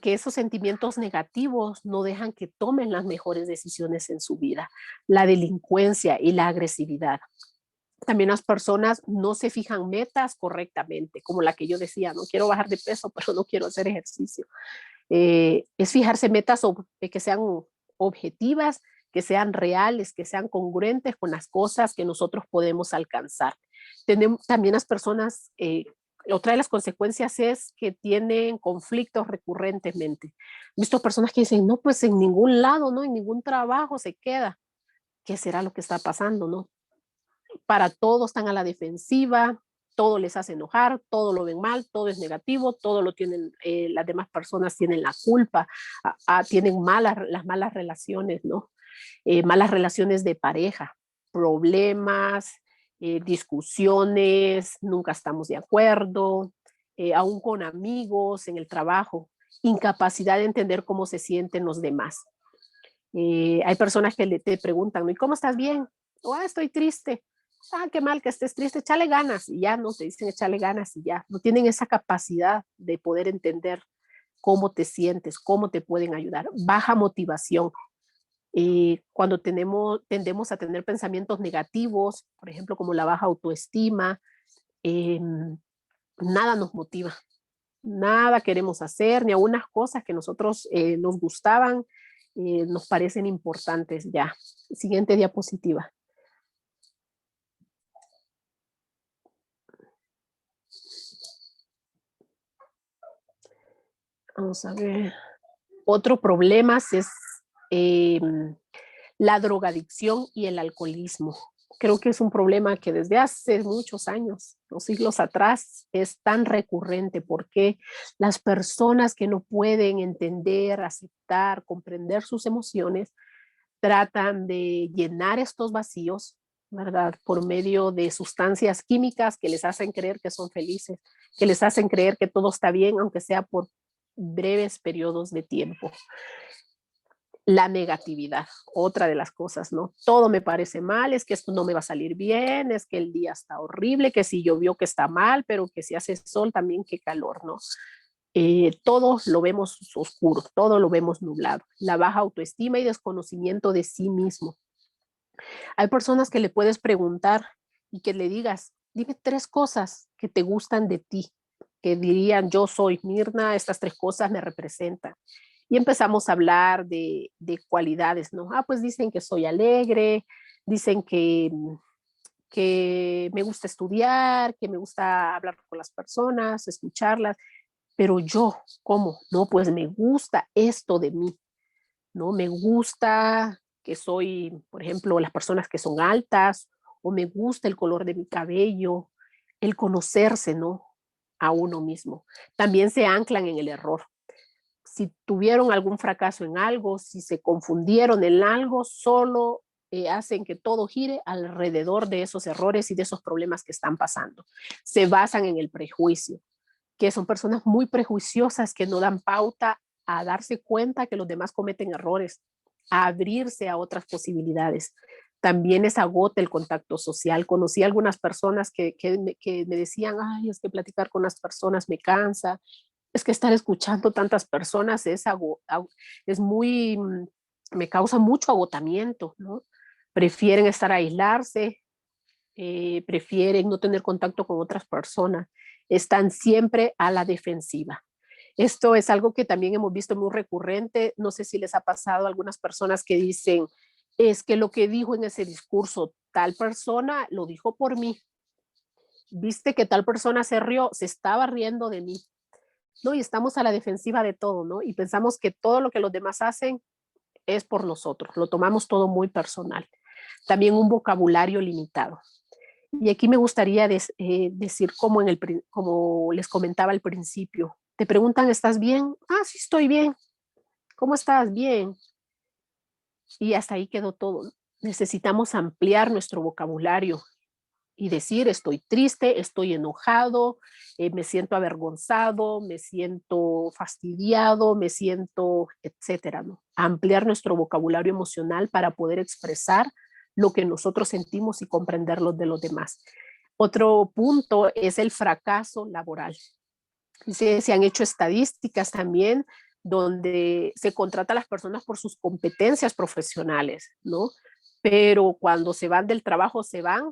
que esos sentimientos negativos no dejan que tomen las mejores decisiones en su vida. La delincuencia y la agresividad. También las personas no se fijan metas correctamente, como la que yo decía, no quiero bajar de peso, pero no quiero hacer ejercicio. Es fijarse metas que sean objetivas, que sean reales, que sean congruentes con las cosas que nosotros podemos alcanzar. También las personas, otra de las consecuencias es que tienen conflictos recurrentemente. He visto personas que dicen, no, pues en ningún lado, no, en ningún trabajo se queda. ¿Qué será lo que está pasando, no? Para todos están a la defensiva, todo les hace enojar, todo lo ven mal, todo es negativo, todo lo tienen, las demás personas tienen la culpa, tienen las malas relaciones, ¿no? Malas relaciones de pareja, problemas, discusiones, nunca estamos de acuerdo, aún con amigos, en el trabajo, incapacidad de entender cómo se sienten los demás. Hay personas que te preguntan, ¿y cómo estás bien? Estoy triste. Qué mal que estés triste, échale ganas. Y ya no te dicen échale ganas y ya. No tienen esa capacidad de poder entender cómo te sientes, cómo te pueden ayudar. Baja motivación. Cuando tendemos a tener pensamientos negativos, por ejemplo, como la baja autoestima, nada nos motiva, nada queremos hacer, ni algunas cosas que nosotros nos gustaban, nos parecen importantes ya. Siguiente diapositiva. Vamos a ver. Otro problema es la drogadicción y el alcoholismo. Creo que es un problema que desde hace muchos años, los siglos atrás, es tan recurrente porque las personas que no pueden entender, aceptar, comprender sus emociones, tratan de llenar estos vacíos, ¿verdad? Por medio de sustancias químicas que les hacen creer que son felices, que les hacen creer que todo está bien, aunque sea por breves periodos de tiempo. La negatividad, otra de las cosas, ¿no? Todo me parece mal, es que esto no me va a salir bien, es que el día está horrible, que si llovió que está mal, pero que si hace sol también qué calor, ¿no? Todo lo vemos oscuro, todo lo vemos nublado. La baja autoestima y desconocimiento de sí mismo. Hay personas que le puedes preguntar y que le digas, dime 3 cosas que te gustan de ti, que dirían, yo soy Mirna, estas 3 cosas me representan. Y empezamos a hablar de cualidades, ¿no? Pues dicen que soy alegre, dicen que que me gusta estudiar, que me gusta hablar con las personas, escucharlas, pero yo, ¿cómo? No, pues me gusta esto de mí, ¿no? Me gusta que soy, por ejemplo, las personas que son altas, o me gusta el color de mi cabello, el conocerse, ¿no? A uno mismo. También se anclan en el error. Si tuvieron algún fracaso en algo, si se confundieron en algo, solo hacen que todo gire alrededor de esos errores y de esos problemas que están pasando. Se basan en el prejuicio, que son personas muy prejuiciosas que no dan pauta a darse cuenta que los demás cometen errores, a abrirse a otras posibilidades. También les agota el contacto social. Conocí a algunas personas que me decían, ay, es que platicar con las personas me cansa, es que estar escuchando tantas personas es muy, me causa mucho agotamiento, ¿no? Prefieren estar aislarse, prefieren no tener contacto con otras personas, están siempre a la defensiva. Esto es algo que también hemos visto muy recurrente. No sé si les ha pasado a algunas personas que dicen, es que lo que dijo en ese discurso tal persona lo dijo por mí. Viste que tal persona se rió, se estaba riendo de mí. ¿No? Y estamos a la defensiva de todo, ¿no? Y pensamos que todo lo que los demás hacen es por nosotros. Lo tomamos todo muy personal. También un vocabulario limitado. Y aquí me gustaría decir como les comentaba al principio. Te preguntan, ¿estás bien? Ah, sí, estoy bien. ¿Cómo estás? Bien. Y hasta ahí quedó todo. Necesitamos ampliar nuestro vocabulario y decir, estoy triste, estoy enojado, me siento avergonzado, me siento fastidiado, me siento, etcétera, ¿no? Ampliar nuestro vocabulario emocional para poder expresar lo que nosotros sentimos y comprenderlo de los demás. Otro punto es el fracaso laboral. Se han hecho estadísticas también donde se contrata a las personas por sus competencias profesionales, ¿no? Pero cuando se van del trabajo, se van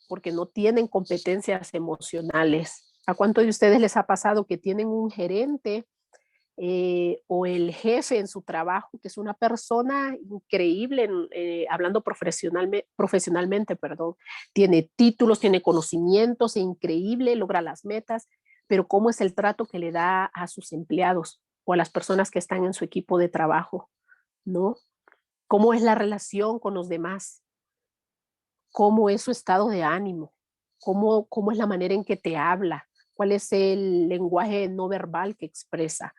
porque no tienen competencias emocionales. ¿A cuántos de ustedes les ha pasado que tienen un gerente o el jefe en su trabajo, que es una persona increíble, hablando profesionalmente, perdón, tiene títulos, tiene conocimientos, es increíble, logra las metas, pero cómo es el trato que le da a sus empleados o a las personas que están en su equipo de trabajo, ¿no? ¿Cómo es la relación con los demás? ¿Cómo es su estado de ánimo? ¿Cómo es la manera en que te habla? ¿Cuál es el lenguaje no verbal que expresa?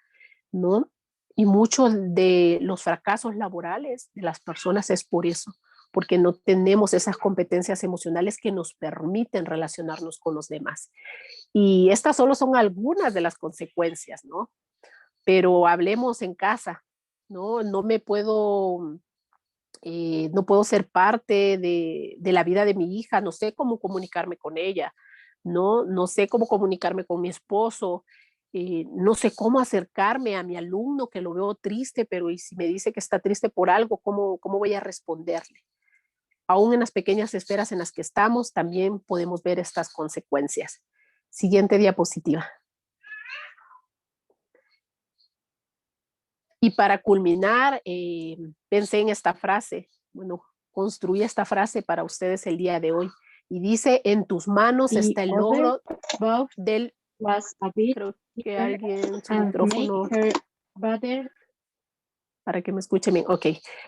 ¿No? Y muchos de los fracasos laborales de las personas es por eso, porque no tenemos esas competencias emocionales que nos permiten relacionarnos con los demás. Y estas solo son algunas de las consecuencias, ¿no? Pero hablemos en casa, ¿no? No puedo ser parte de la vida de mi hija, no sé cómo comunicarme con ella, no sé cómo comunicarme con mi esposo, no sé cómo acercarme a mi alumno que lo veo triste, pero y si me dice que está triste por algo, ¿cómo voy a responderle? Aún en las pequeñas esferas en las que estamos, también podemos ver estas consecuencias. Siguiente diapositiva. Y para culminar, pensé en esta frase, bueno, construí esta frase para ustedes el día de hoy. Y dice, en tus manos está el logro del... Creo que alguien, su micrófono... Para que me escuchen bien. Ok.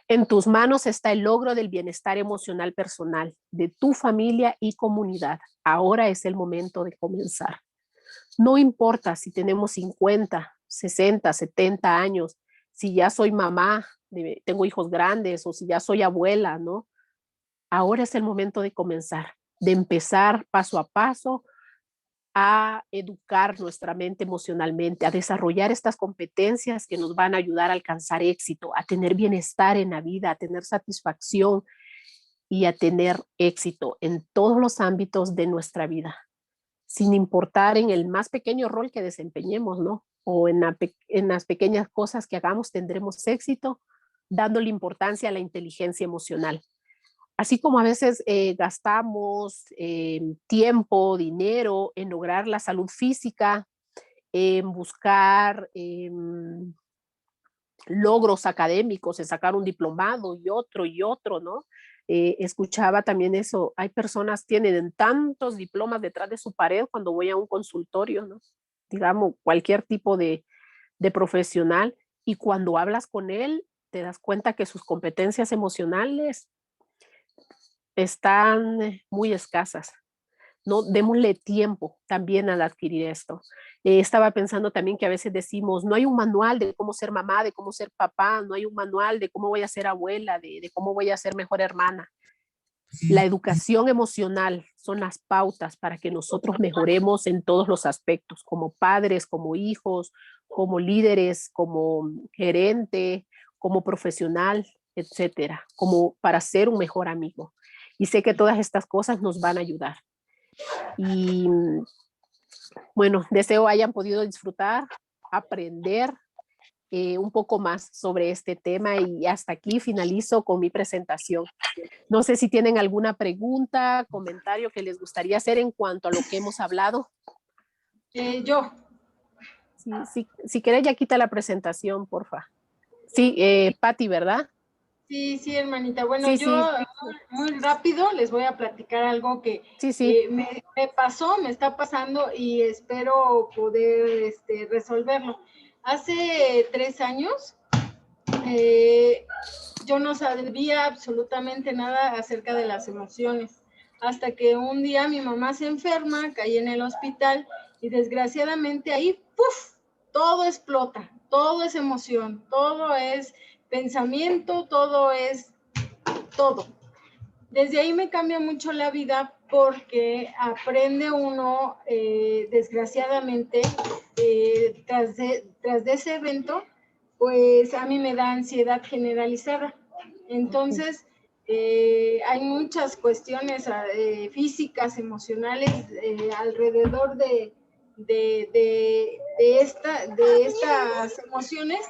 En tus manos está el logro del bienestar emocional personal, de tu familia y comunidad. Ahora es el momento de comenzar. No importa si tenemos 50, 60, 70 años, si ya soy mamá, tengo hijos grandes o si ya soy abuela, ¿no? Ahora es el momento de comenzar, de empezar paso a paso a educar nuestra mente emocionalmente, a desarrollar estas competencias que nos van a ayudar a alcanzar éxito, a tener bienestar en la vida, a tener satisfacción y a tener éxito en todos los ámbitos de nuestra vida, sin importar en el más pequeño rol que desempeñemos, ¿no? O en las pequeñas cosas que hagamos, tendremos éxito, dándole importancia a la inteligencia emocional. Así como a veces gastamos tiempo, dinero en lograr la salud física, en buscar logros académicos, en sacar un diplomado y otro, ¿no? Escuchaba también eso, hay personas que tienen tantos diplomas detrás de su pared cuando voy a un consultorio, ¿no? Digamos, cualquier tipo de profesional, y cuando hablas con él, te das cuenta que sus competencias emocionales están muy escasas. No, démosle tiempo también al adquirir esto. Estaba pensando también que a veces decimos, no hay un manual de cómo ser mamá, de cómo ser papá, no hay un manual de cómo voy a ser abuela, de cómo voy a ser mejor hermana. La educación emocional son las pautas para que nosotros mejoremos en todos los aspectos, como padres, como hijos, como líderes, como gerente, como profesional, etcétera, como para ser un mejor amigo. Y sé que todas estas cosas nos van a ayudar. Y bueno, deseo hayan podido disfrutar, aprender un poco más sobre este tema, y hasta aquí finalizo con mi presentación. No sé si tienen alguna pregunta, comentario que les gustaría hacer en cuanto a lo que hemos hablado. Yo. Si querés ya quita la presentación, porfa. Sí, Patti, ¿verdad? Sí, sí, hermanita. Bueno, Sí, yo sí. muy rápido les voy a platicar algo que Sí. me pasó, me está pasando y espero poder resolverlo. Hace 3 años yo no sabía absolutamente nada acerca de las emociones, hasta que un día mi mamá se enferma, caí en el hospital y desgraciadamente ahí, ¡puf!, todo explota, todo es emoción, todo es pensamiento, todo es todo. Desde ahí me cambia mucho la vida porque aprende uno, desgraciadamente, tras de ese evento, pues a mí me da ansiedad generalizada. Entonces, hay muchas cuestiones físicas, emocionales, alrededor de estas emociones,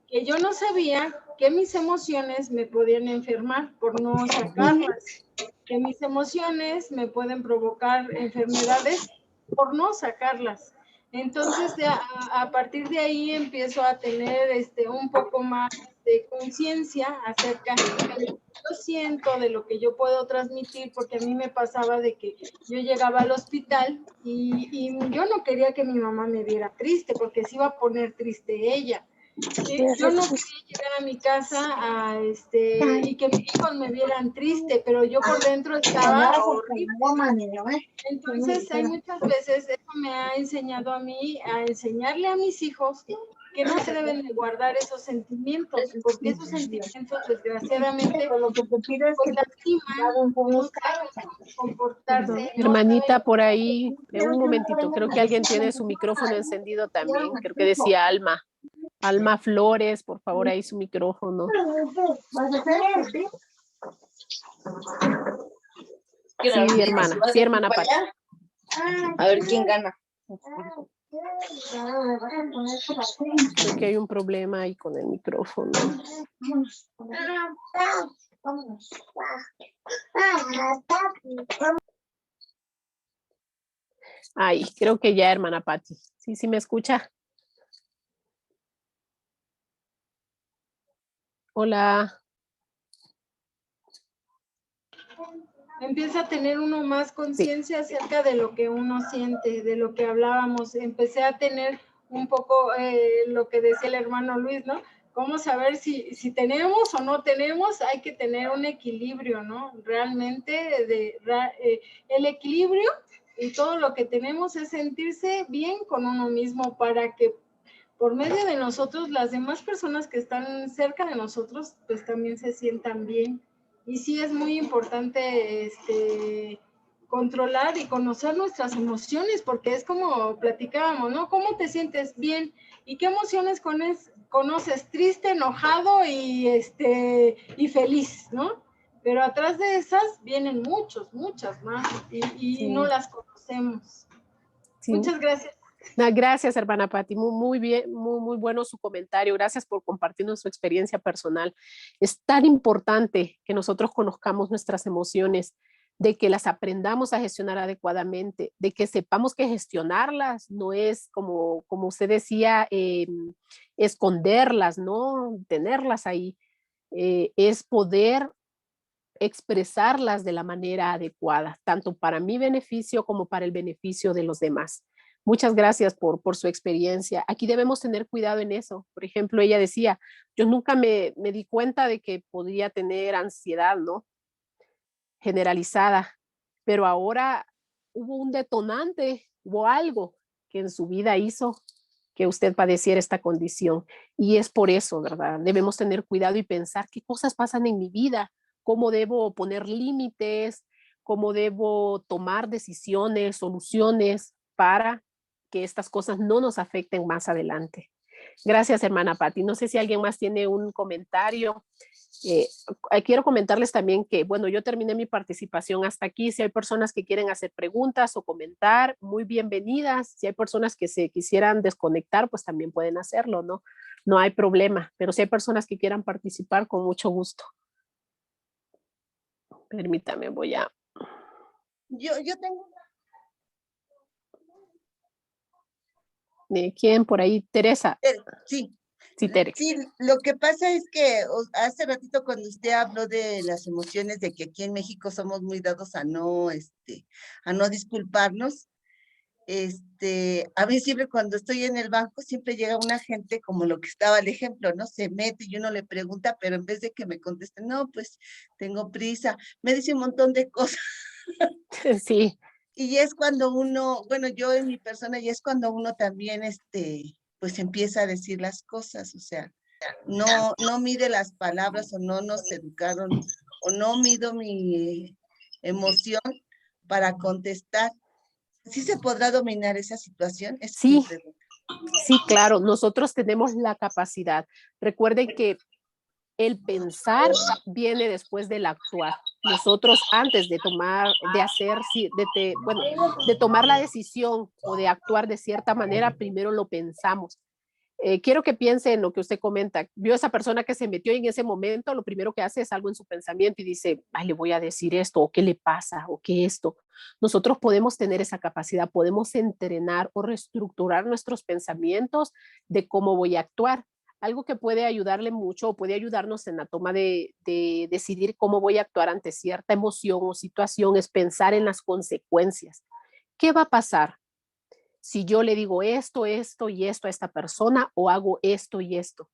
que yo no sabía que mis emociones me podían enfermar por no sacarlas, que mis emociones me pueden provocar enfermedades por no sacarlas. Entonces, a partir de ahí empiezo a tener un poco más de conciencia acerca de lo que yo siento, de lo que yo puedo transmitir, porque a mí me pasaba de que yo llegaba al hospital y yo no quería que mi mamá me viera triste, porque se iba a poner triste ella. Yo no quería llegar a mi casa y que mis hijos me vieran triste, pero yo por dentro estaba horrible. Entonces, hay muchas veces, eso me ha enseñado a mí, a enseñarle a mis hijos que no se deben de guardar esos sentimientos, porque esos sentimientos, desgraciadamente, pues lastiman, no saben comportarse. Hermanita, por ahí, un momentito, creo que alguien tiene su micrófono encendido también, creo que decía Alma Flores, por favor, ahí su micrófono. Sí, hermana Pati. A ver quién gana. Creo que hay un problema ahí con el micrófono. Ay, creo que ya, hermana Pati. Sí, me escucha. Hola. Empieza a tener uno más conciencia acerca de lo que uno siente, de lo que hablábamos. Empecé a tener un poco lo que decía el hermano Luis, ¿no? Cómo saber si tenemos o no tenemos, hay que tener un equilibrio, ¿no? Realmente el equilibrio y todo lo que tenemos es sentirse bien con uno mismo para que por medio de nosotros, las demás personas que están cerca de nosotros, pues también se sientan bien. Y sí es muy importante controlar y conocer nuestras emociones, porque es como platicábamos, ¿no? ¿Cómo te sientes bien? ¿Y qué emociones conoces? Triste, enojado y feliz, ¿no? Pero atrás de esas vienen muchas más y Sí. no las conocemos. Sí. Muchas gracias. Gracias, hermana Pati. Muy bien, muy bueno su comentario. Gracias por compartirnos su experiencia personal. Es tan importante que nosotros conozcamos nuestras emociones, de que las aprendamos a gestionar adecuadamente, de que sepamos que gestionarlas no es como usted decía, esconderlas, ¿no? Tenerlas ahí. Es poder expresarlas de la manera adecuada, tanto para mi beneficio como para el beneficio de los demás. Muchas gracias por su experiencia. Aquí debemos tener cuidado en eso. Por ejemplo, ella decía, yo nunca me di cuenta de que podría tener ansiedad, ¿no? Generalizada, pero ahora hubo un detonante, hubo algo que en su vida hizo que usted padeciera esta condición. Y es por eso, ¿verdad? Debemos tener cuidado y pensar qué cosas pasan en mi vida, cómo debo poner límites, cómo debo tomar decisiones, soluciones para que estas cosas no nos afecten más adelante. Gracias, hermana Patti. No sé si alguien más tiene un comentario. Quiero comentarles también que, bueno, yo terminé mi participación hasta aquí. Si hay personas que quieren hacer preguntas o comentar, muy bienvenidas. Si hay personas que se quisieran desconectar, pues también pueden hacerlo, ¿no? No hay problema, pero si hay personas que quieran participar, con mucho gusto. Permítame, voy a... Yo tengo ¿Quién por ahí? Teresa. sí. Sí, Tere. Sí, lo que pasa es que hace ratito cuando usted habló de las emociones, de que aquí en México somos muy dados a no disculparnos, a mí siempre cuando estoy en el banco siempre llega una gente como lo que estaba el ejemplo, ¿no? Se mete y uno le pregunta, pero en vez de que me conteste, no, pues tengo prisa, me dice un montón de cosas. Sí. Y es cuando uno, bueno, yo en mi persona, y es cuando uno también, pues empieza a decir las cosas, o sea, no mide las palabras o no nos educaron o no mido mi emoción para contestar. ¿Sí se podrá dominar esa situación? Esa es mi Sí, pregunta. sí, claro, nosotros tenemos la capacidad. Recuerden que el pensar viene después del actuar. Nosotros antes de tomar, de hacer, bueno, de tomar la decisión o de actuar de cierta manera, primero lo pensamos. Quiero que piense en lo que usted comenta. Vio a esa persona que se metió y en ese momento lo primero que hace es algo en su pensamiento y dice, ay, le voy a decir esto, o qué le pasa, o qué esto. Nosotros podemos tener esa capacidad, podemos entrenar o reestructurar nuestros pensamientos de cómo voy a actuar. Algo que puede ayudarle mucho o puede ayudarnos en la toma de decidir cómo voy a actuar ante cierta emoción o situación es pensar en las consecuencias. ¿Qué va a pasar si yo le digo esto, esto y esto a esta persona o hago esto y esto?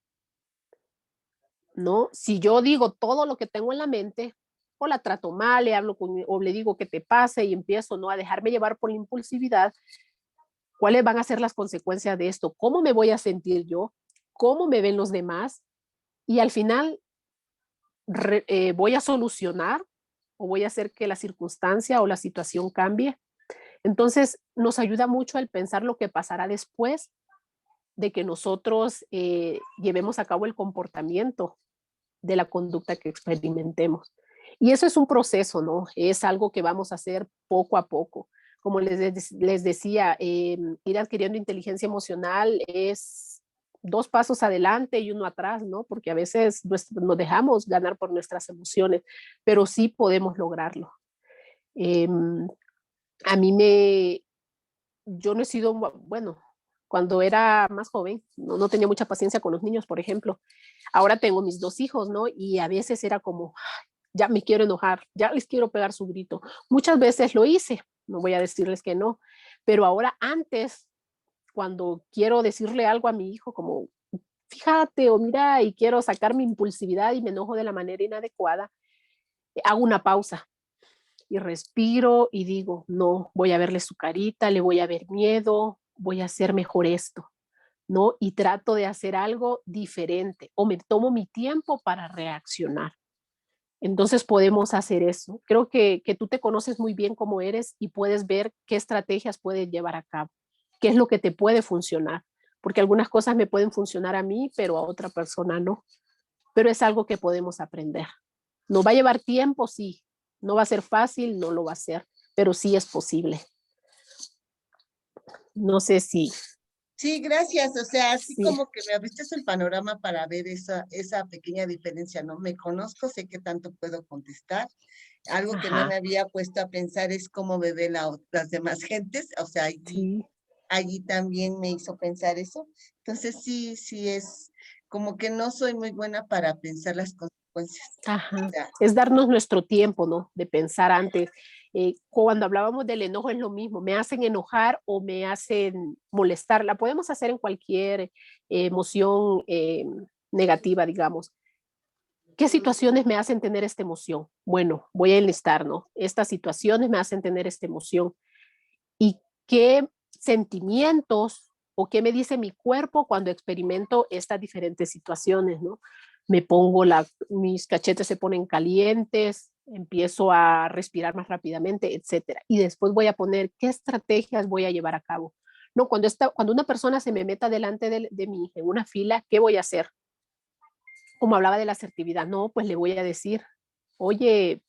¿No? Si yo digo todo lo que tengo en la mente o la trato mal, le hablo o le digo que te pase y empiezo, ¿no?, a dejarme llevar por la impulsividad, ¿cuáles van a ser las consecuencias de esto? ¿Cómo me voy a sentir yo? ¿Cómo me ven los demás? Y al final, ¿voy a solucionar o voy a hacer que la circunstancia o la situación cambie? Entonces, nos ayuda mucho el pensar lo que pasará después de que nosotros llevemos a cabo el comportamiento de la conducta que experimentemos. Y eso es un proceso, ¿no? Es algo que vamos a hacer poco a poco. Como les decía, ir adquiriendo inteligencia emocional es 2 pasos adelante y 1 atrás, ¿no? Porque a veces nos dejamos ganar por nuestras emociones, pero sí podemos lograrlo. A mí yo no he sido, bueno, cuando era más joven, no tenía mucha paciencia con los niños, por ejemplo. Ahora tengo mis 2 hijos, ¿no? Y a veces era como, ya me quiero enojar, ya les quiero pegar su grito. Muchas veces lo hice, no voy a decirles que no, pero ahora antes, cuando quiero decirle algo a mi hijo, como, fíjate o mira, y quiero sacar mi impulsividad y me enojo de la manera inadecuada, hago una pausa y respiro y digo, no, voy a verle su carita, le voy a ver miedo, voy a hacer mejor esto, ¿no? Y trato de hacer algo diferente o me tomo mi tiempo para reaccionar. Entonces podemos hacer eso. Creo que tú te conoces muy bien cómo eres y puedes ver qué estrategias puedes llevar a cabo, qué es lo que te puede funcionar, porque algunas cosas me pueden funcionar a mí, pero a otra persona no. Pero es algo que podemos aprender. ¿Nos va a llevar tiempo? Sí. ¿No va a ser fácil? No lo va a ser, pero sí es posible. No sé si... Sí, gracias. O sea, así Sí. como que me abriste el panorama para ver esa pequeña diferencia, ¿no? Me conozco, sé qué tanto puedo contestar. Algo que no me había puesto a pensar es cómo me ven las demás gentes. O sea, allí también me hizo pensar eso. Entonces, sí es como que no soy muy buena para pensar las cosas consecuencias. Ajá. O sea, Es darnos nuestro tiempo, ¿no? De pensar antes. Cuando hablábamos del enojo es lo mismo, me hacen enojar o me hacen molestar. La podemos hacer en cualquier emoción negativa, digamos. ¿Qué situaciones me hacen tener esta emoción? Bueno, voy a enlistar, ¿no? Estas situaciones me hacen tener esta emoción. ¿Y qué sentimientos o qué me dice mi cuerpo cuando experimento estas diferentes situaciones, ¿no? Me pongo mis cachetes se ponen calientes, empiezo a respirar más rápidamente, etcétera. Y después voy a poner qué estrategias voy a llevar a cabo. No, cuando una persona se me meta delante de mí en una fila, ¿qué voy a hacer? Como hablaba de la asertividad, no, pues le voy a decir, oye,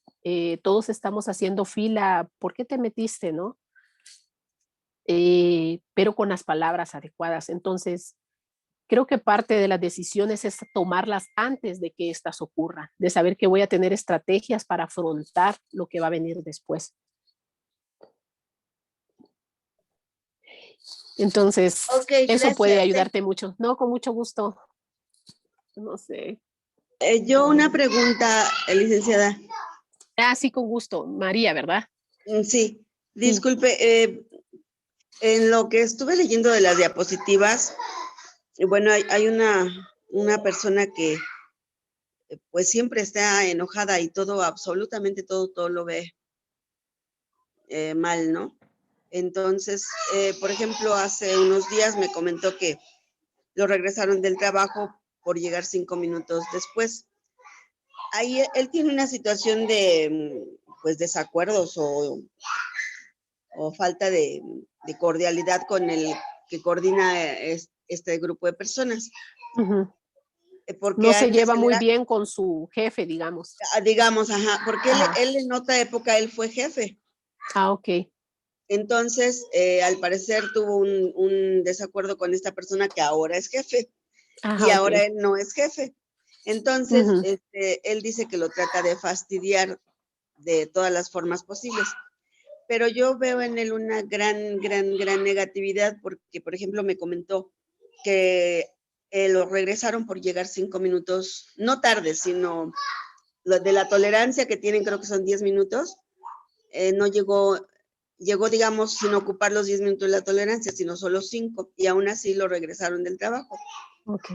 todos estamos haciendo fila, ¿por qué te metiste, no? Pero con las palabras adecuadas. Entonces, creo que parte de las decisiones es tomarlas antes de que éstas ocurran, de saber que voy a tener estrategias para afrontar lo que va a venir después. Entonces, ok, eso puede gracias. ayudarte mucho. No, con mucho gusto. No sé. Yo una pregunta, licenciada. Ah, sí, con gusto. María, ¿verdad? Sí, Sí. disculpe, en lo que estuve leyendo de las diapositivas, bueno, hay una persona que pues siempre está enojada y todo, absolutamente todo lo ve mal, ¿no? Entonces, por ejemplo, hace unos días me comentó que lo regresaron del trabajo por llegar 5 minutos después. Ahí él tiene una situación de, pues, desacuerdos o falta de cordialidad con el que coordina este grupo de personas. Ujú. Porque No a se él le lleva muy genera, bien con su jefe, digamos. digamos, ajá, porque Ajá. él en otra época él fue jefe. Ah, ok. Entonces, al parecer tuvo un desacuerdo con esta persona que ahora es jefe y Ajá, ok. ahora él no es jefe. Entonces, Ujú. él dice que lo trata de fastidiar de todas las formas posibles. Pero yo veo en él una gran negatividad porque, por ejemplo, me comentó que lo regresaron por llegar 5 minutos, no tarde, sino lo de la tolerancia que tienen, creo que son 10 minutos, no llegó, digamos, sin ocupar los 10 minutos de la tolerancia, sino solo 5, y aún así lo regresaron del trabajo. Ok.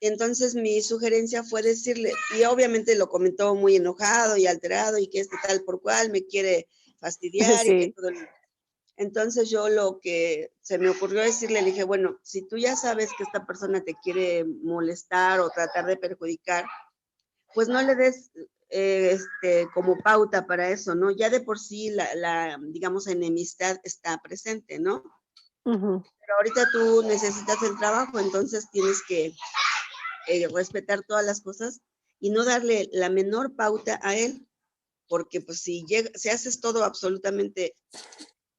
Entonces mi sugerencia fue decirle, y obviamente lo comentó muy enojado y alterado, y que tal por cual me quiere fastidiar y que Sí. todo. Entonces yo lo que se me ocurrió decirle, le dije, bueno, si tú ya sabes que esta persona te quiere molestar o tratar de perjudicar, pues no le des como pauta para eso, ¿no? Ya de por sí digamos, enemistad está presente, ¿no? Ujú. Pero ahorita tú necesitas el trabajo, entonces tienes que respetar todas las cosas y no darle la menor pauta a él, porque pues si haces todo absolutamente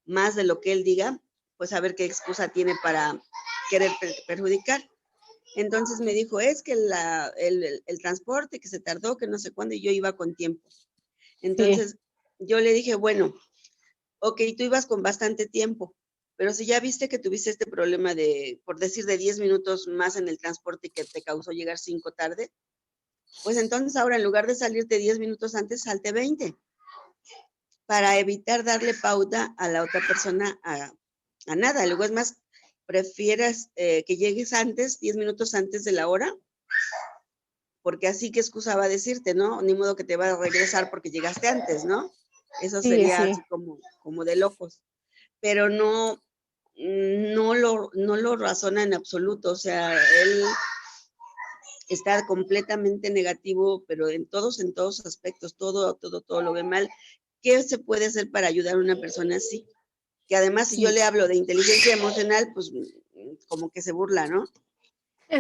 más de lo que él diga, pues a ver qué excusa tiene para querer perjudicar. Entonces me dijo, es que el transporte que se tardó, que no sé cuándo, y yo iba con tiempo. Entonces yo le dije, bueno, ok, tú ibas con bastante tiempo, pero si ya viste que tuviste este problema de, por decir, de 10 minutos más en el transporte que te causó llegar 5 tarde, pues entonces ahora en lugar de salirte 10 minutos antes, salte 20, para evitar darle pauta a la otra persona a nada. Luego es más, prefieras que llegues antes, 10 minutos antes de la hora, porque así qué excusa va a decirte, ¿no? Ni modo que te va a regresar porque llegaste antes, ¿no? Eso Sí, sería sí. así como de locos. Pero no lo razona en absoluto. O sea, él está completamente negativo, pero en todos aspectos, todo lo ve mal. ¿Qué se puede hacer para ayudar a una persona así? Que además, si yo Sí. le hablo de inteligencia emocional, pues como que se burla, ¿no?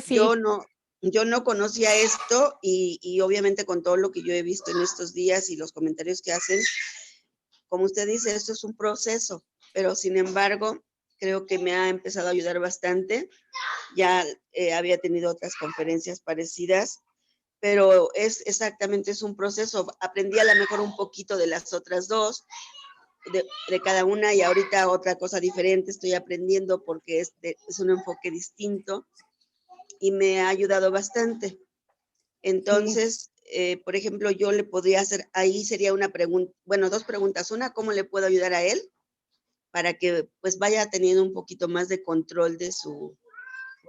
Sí. Yo no conocía esto y obviamente con todo lo que yo he visto en estos días y los comentarios que hacen, como usted dice, esto es un proceso, pero sin embargo, creo que me ha empezado a ayudar bastante. Ya había tenido otras conferencias parecidas, pero es un proceso. Aprendí a lo mejor un poquito de las otras dos, de cada una, y ahorita otra cosa diferente estoy aprendiendo porque es un enfoque distinto y me ha ayudado bastante. Entonces, por ejemplo, yo le podría hacer, ahí sería una pregunta, bueno, 2 preguntas. Una, ¿cómo le puedo ayudar a él? Para que pues vaya teniendo un poquito más de control de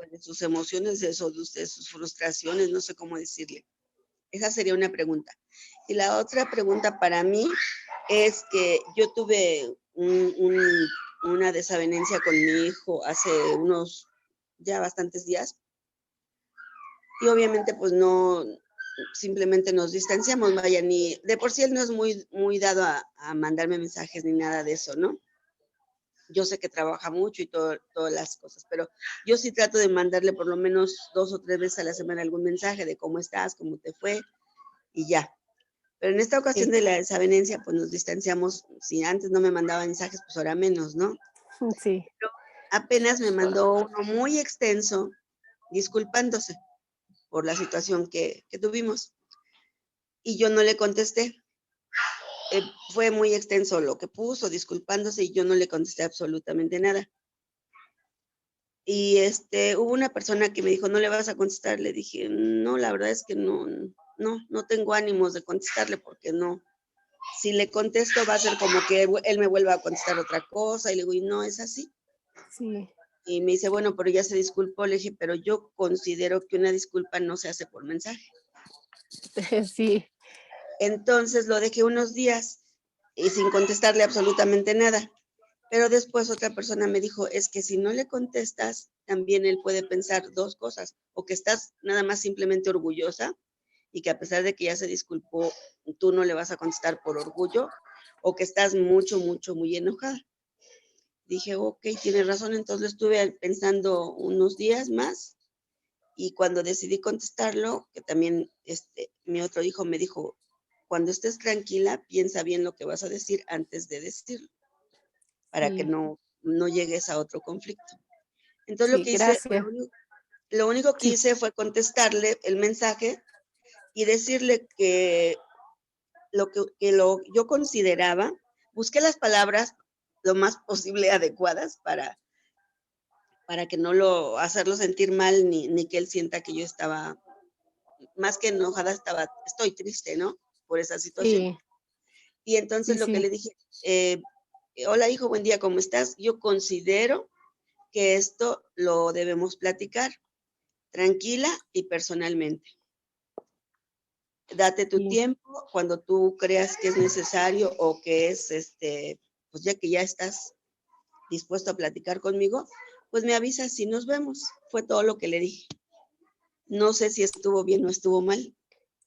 de sus emociones, de sus frustraciones, no sé cómo decirle. Esa sería una pregunta. Y la otra pregunta para mí es que yo tuve una desavenencia con mi hijo hace unos ya bastantes días. Y obviamente pues no, simplemente nos distanciamos, vaya, ni, de por sí él no es muy dado a mandarme mensajes ni nada de eso, ¿no? Yo sé que trabaja mucho y todas las cosas, pero yo sí trato de mandarle por lo menos 2 o 3 veces a la semana algún mensaje de cómo estás, cómo te fue y ya. Pero en esta ocasión Sí, de la desavenencia, pues nos distanciamos. Si antes no me mandaba mensajes, pues ahora menos, ¿no? sí, Apenas me mandó uno muy extenso, disculpándose por la situación que tuvimos. Y yo no le contesté. Fue muy extenso lo que puso, disculpándose, y yo no le contesté absolutamente nada. Y hubo una persona que me dijo, ¿no le vas a contestar? Le dije, no, la verdad es que no tengo ánimos de contestarle porque no. Si le contesto va a ser como que él me vuelva a contestar otra cosa y le digo, y no es así. sí, Y me dice, bueno, pero ya se disculpó. Le dije, pero yo considero que una disculpa no se hace por mensaje. sí, Entonces lo dejé unos días y sin contestarle absolutamente nada. Pero después otra persona me dijo, es que si no le contestas, también él puede pensar 2 cosas, o que estás nada más simplemente orgullosa y que a pesar de que ya se disculpó, tú no le vas a contestar por orgullo, o que estás muy enojada. Dije, ok, tiene razón, entonces lo estuve pensando unos días más y cuando decidí contestarlo, que también mi otro hijo me dijo, cuando estés tranquila, piensa bien lo que vas a decir antes de decirlo, para que sí, no llegues a otro conflicto. Entonces lo sí, que hice, gracias. lo único que Sí, hice fue contestarle el mensaje y decirle que yo consideraba, busqué las palabras lo más posible adecuadas para que no hacerlo sentir mal, ni que él sienta que yo estaba, más que enojada, estoy triste, ¿no? Por esa situación. sí, Y entonces sí, lo que le sí, dije, hola hijo, buen día, ¿cómo estás? Yo considero que esto lo debemos platicar tranquila y personalmente. Date tu sí. tiempo cuando tú creas que es necesario o que es, pues ya que ya estás dispuesto a platicar conmigo, pues me avisas y nos vemos. Fue todo lo que le dije. No sé si estuvo bien o estuvo mal.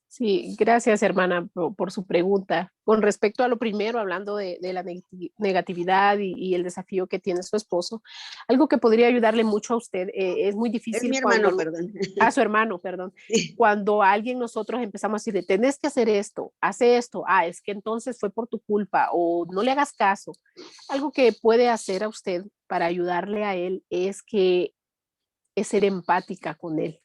Sí, gracias, hermana, por su pregunta. Con respecto a lo primero, hablando de la negatividad y el desafío que tiene su esposo, algo que podría ayudarle mucho a usted, es muy Es mi difícil hermano, perdón. a su hermano, perdón, Sí. cuando a alguien nosotros empezamos a decirle, tenés que hacer esto, hace esto, es que entonces fue por tu culpa o no le hagas caso. Algo que puede hacer a usted para ayudarle a él es ser empática con él.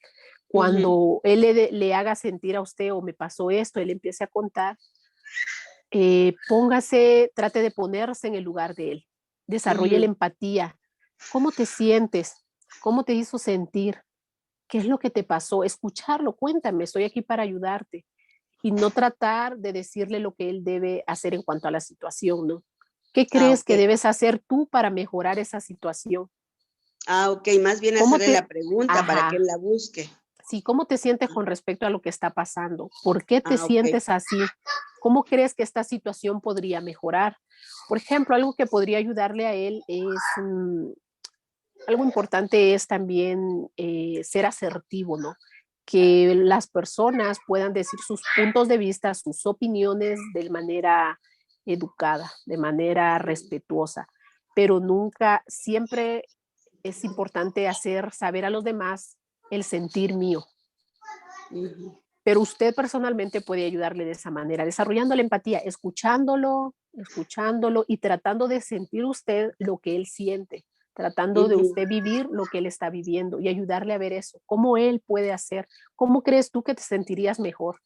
Ujú, Cuando él le haga sentir a usted o me pasó esto, él empiece a contar, trate de ponerse en el lugar de él, desarrolle la ujú, empatía. ¿Cómo te sientes? ¿Cómo te hizo sentir? ¿Qué es lo que te pasó? Escucharlo, cuéntame, estoy aquí para ayudarte. Y no tratar de decirle lo que él debe hacer en cuanto a la situación, ¿no? ¿Qué crees ok. que debes hacer tú para mejorar esa situación? Ok, más bien ¿Cómo hacerle la te... pregunta para que él Ajá, la busque. sí, ¿cómo te sientes con respecto a lo que está pasando? ¿Por qué te Ok. sientes así? ¿Cómo crees que esta situación podría mejorar? Por ejemplo, algo que podría ayudarle a él es, algo importante es también ser asertivo, ¿no? Que las personas puedan decir sus puntos de vista, sus opiniones de manera educada, de manera respetuosa, pero nunca, siempre es importante hacer saber a los demás el sentir mío, Ujú, pero usted personalmente puede ayudarle de esa manera, desarrollando la empatía, escuchándolo y tratando de sentir usted lo que él siente, tratando de ujú, usted vivir lo que él está viviendo y ayudarle a ver eso, cómo él puede hacer, cómo crees tú que te sentirías mejor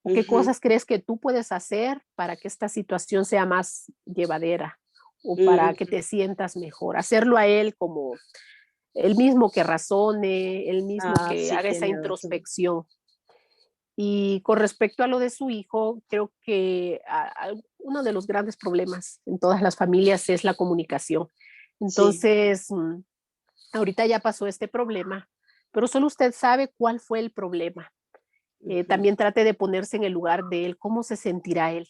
o qué ujú, cosas crees que tú puedes hacer para que esta situación sea más llevadera o para que ujú. te sientas mejor, hacerlo a él como el mismo que razone, el mismo que Sí, haga esa tiene razón. introspección. Y con respecto a lo de su hijo, creo que uno de los grandes problemas en todas las familias es la comunicación. Entonces, ahorita ya pasó este problema, pero solo usted sabe cuál fue el problema. También trate de ponerse en el lugar de él, cómo se sentirá él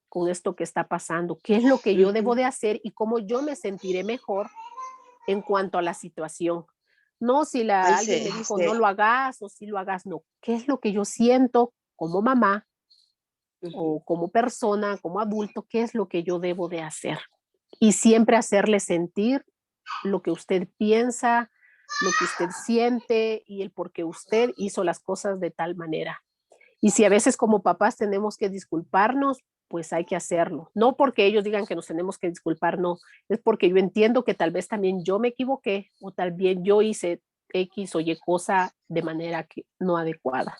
con esto que está pasando, qué es lo que yo debo de hacer y cómo yo me sentiré mejor en cuanto a la situación. No si alguien me dijo no lo hagas o si lo hagas, no. ¿Qué es lo que yo siento como mamá o como persona, como adulto? ¿Qué es lo que yo debo de hacer? Y siempre hacerle sentir lo que usted piensa, lo que usted siente y el por qué usted hizo las cosas de tal manera. Y si a veces como papás tenemos que disculparnos, pues hay que hacerlo. No porque ellos digan que nos tenemos que disculpar, no. Es porque yo entiendo que tal vez también yo me equivoqué o tal vez yo hice X o Y cosa de manera que no adecuada.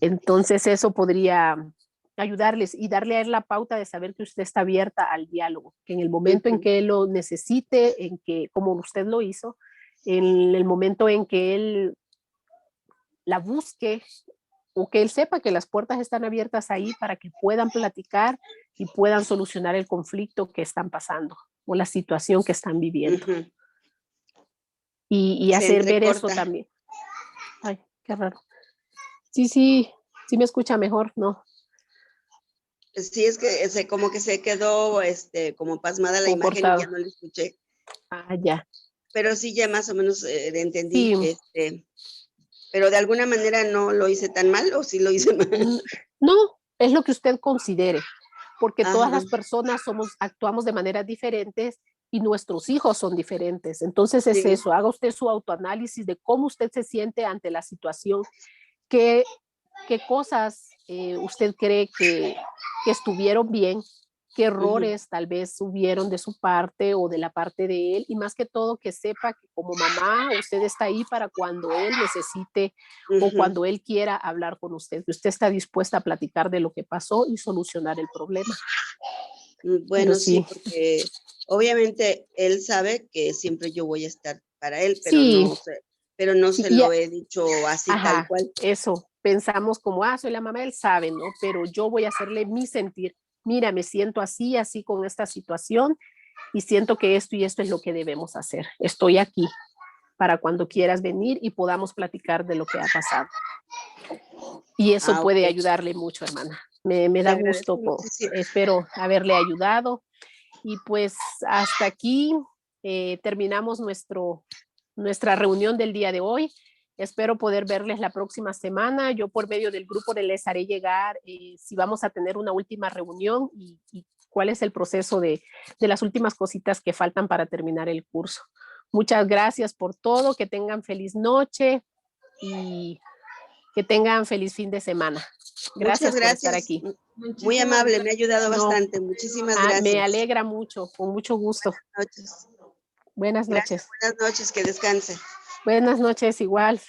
Entonces eso podría ayudarles y darle a él la pauta de saber que usted está abierta al diálogo, que en el momento en que él lo necesite, en que, como usted lo hizo, en el momento en que él la busque o que él sepa que las puertas están abiertas ahí para que puedan platicar y puedan solucionar el conflicto que están pasando o la situación que están viviendo. Y hacer ver eso también. Ay, qué raro. Sí me escucha mejor, ¿no? Sí, es que como que se quedó como pasmada la imagen y ya no la escuché. Ah, ya. Pero sí, ya más o menos entendí. Sí. Pero de alguna manera no lo hice tan mal o sí lo hice mal. No, es lo que usted considere, porque todas las personas actuamos de maneras diferentes y nuestros hijos son diferentes. Entonces es eso, haga usted su autoanálisis de cómo usted se siente ante la situación, qué cosas usted cree que estuvieron bien, qué errores tal vez hubieron de su parte o de la parte de él, y más que todo que sepa que como mamá usted está ahí para cuando él necesite o cuando él quiera hablar con usted, que usted está dispuesta a platicar de lo que pasó y solucionar el problema. Bueno, sí, porque obviamente él sabe que siempre yo voy a estar para él, pero no se lo he dicho así tal cual. Eso, pensamos como, soy la mamá, él sabe, ¿no? Pero yo voy a hacerle mi sentir. Mira, me siento así con esta situación y siento que esto y esto es lo que debemos hacer. Estoy aquí para cuando quieras venir y podamos platicar de lo que ha pasado. Y eso puede ayudarle mucho, hermana. Me da gusto, espero haberle ayudado. Y pues hasta aquí terminamos nuestra reunión del día de hoy. Espero poder verles la próxima semana. Yo por medio del grupo les haré llegar si vamos a tener una última reunión y cuál es el proceso de las últimas cositas que faltan para terminar el curso. Muchas gracias por todo. Que tengan feliz noche y que tengan feliz fin de semana. Gracias por estar aquí. Muy amable, me ha ayudado bastante. Muchísimas gracias. Me alegra mucho, con mucho gusto. Buenas noches. Buenas noches. Gracias, buenas noches, que descanse. Buenas noches, igual.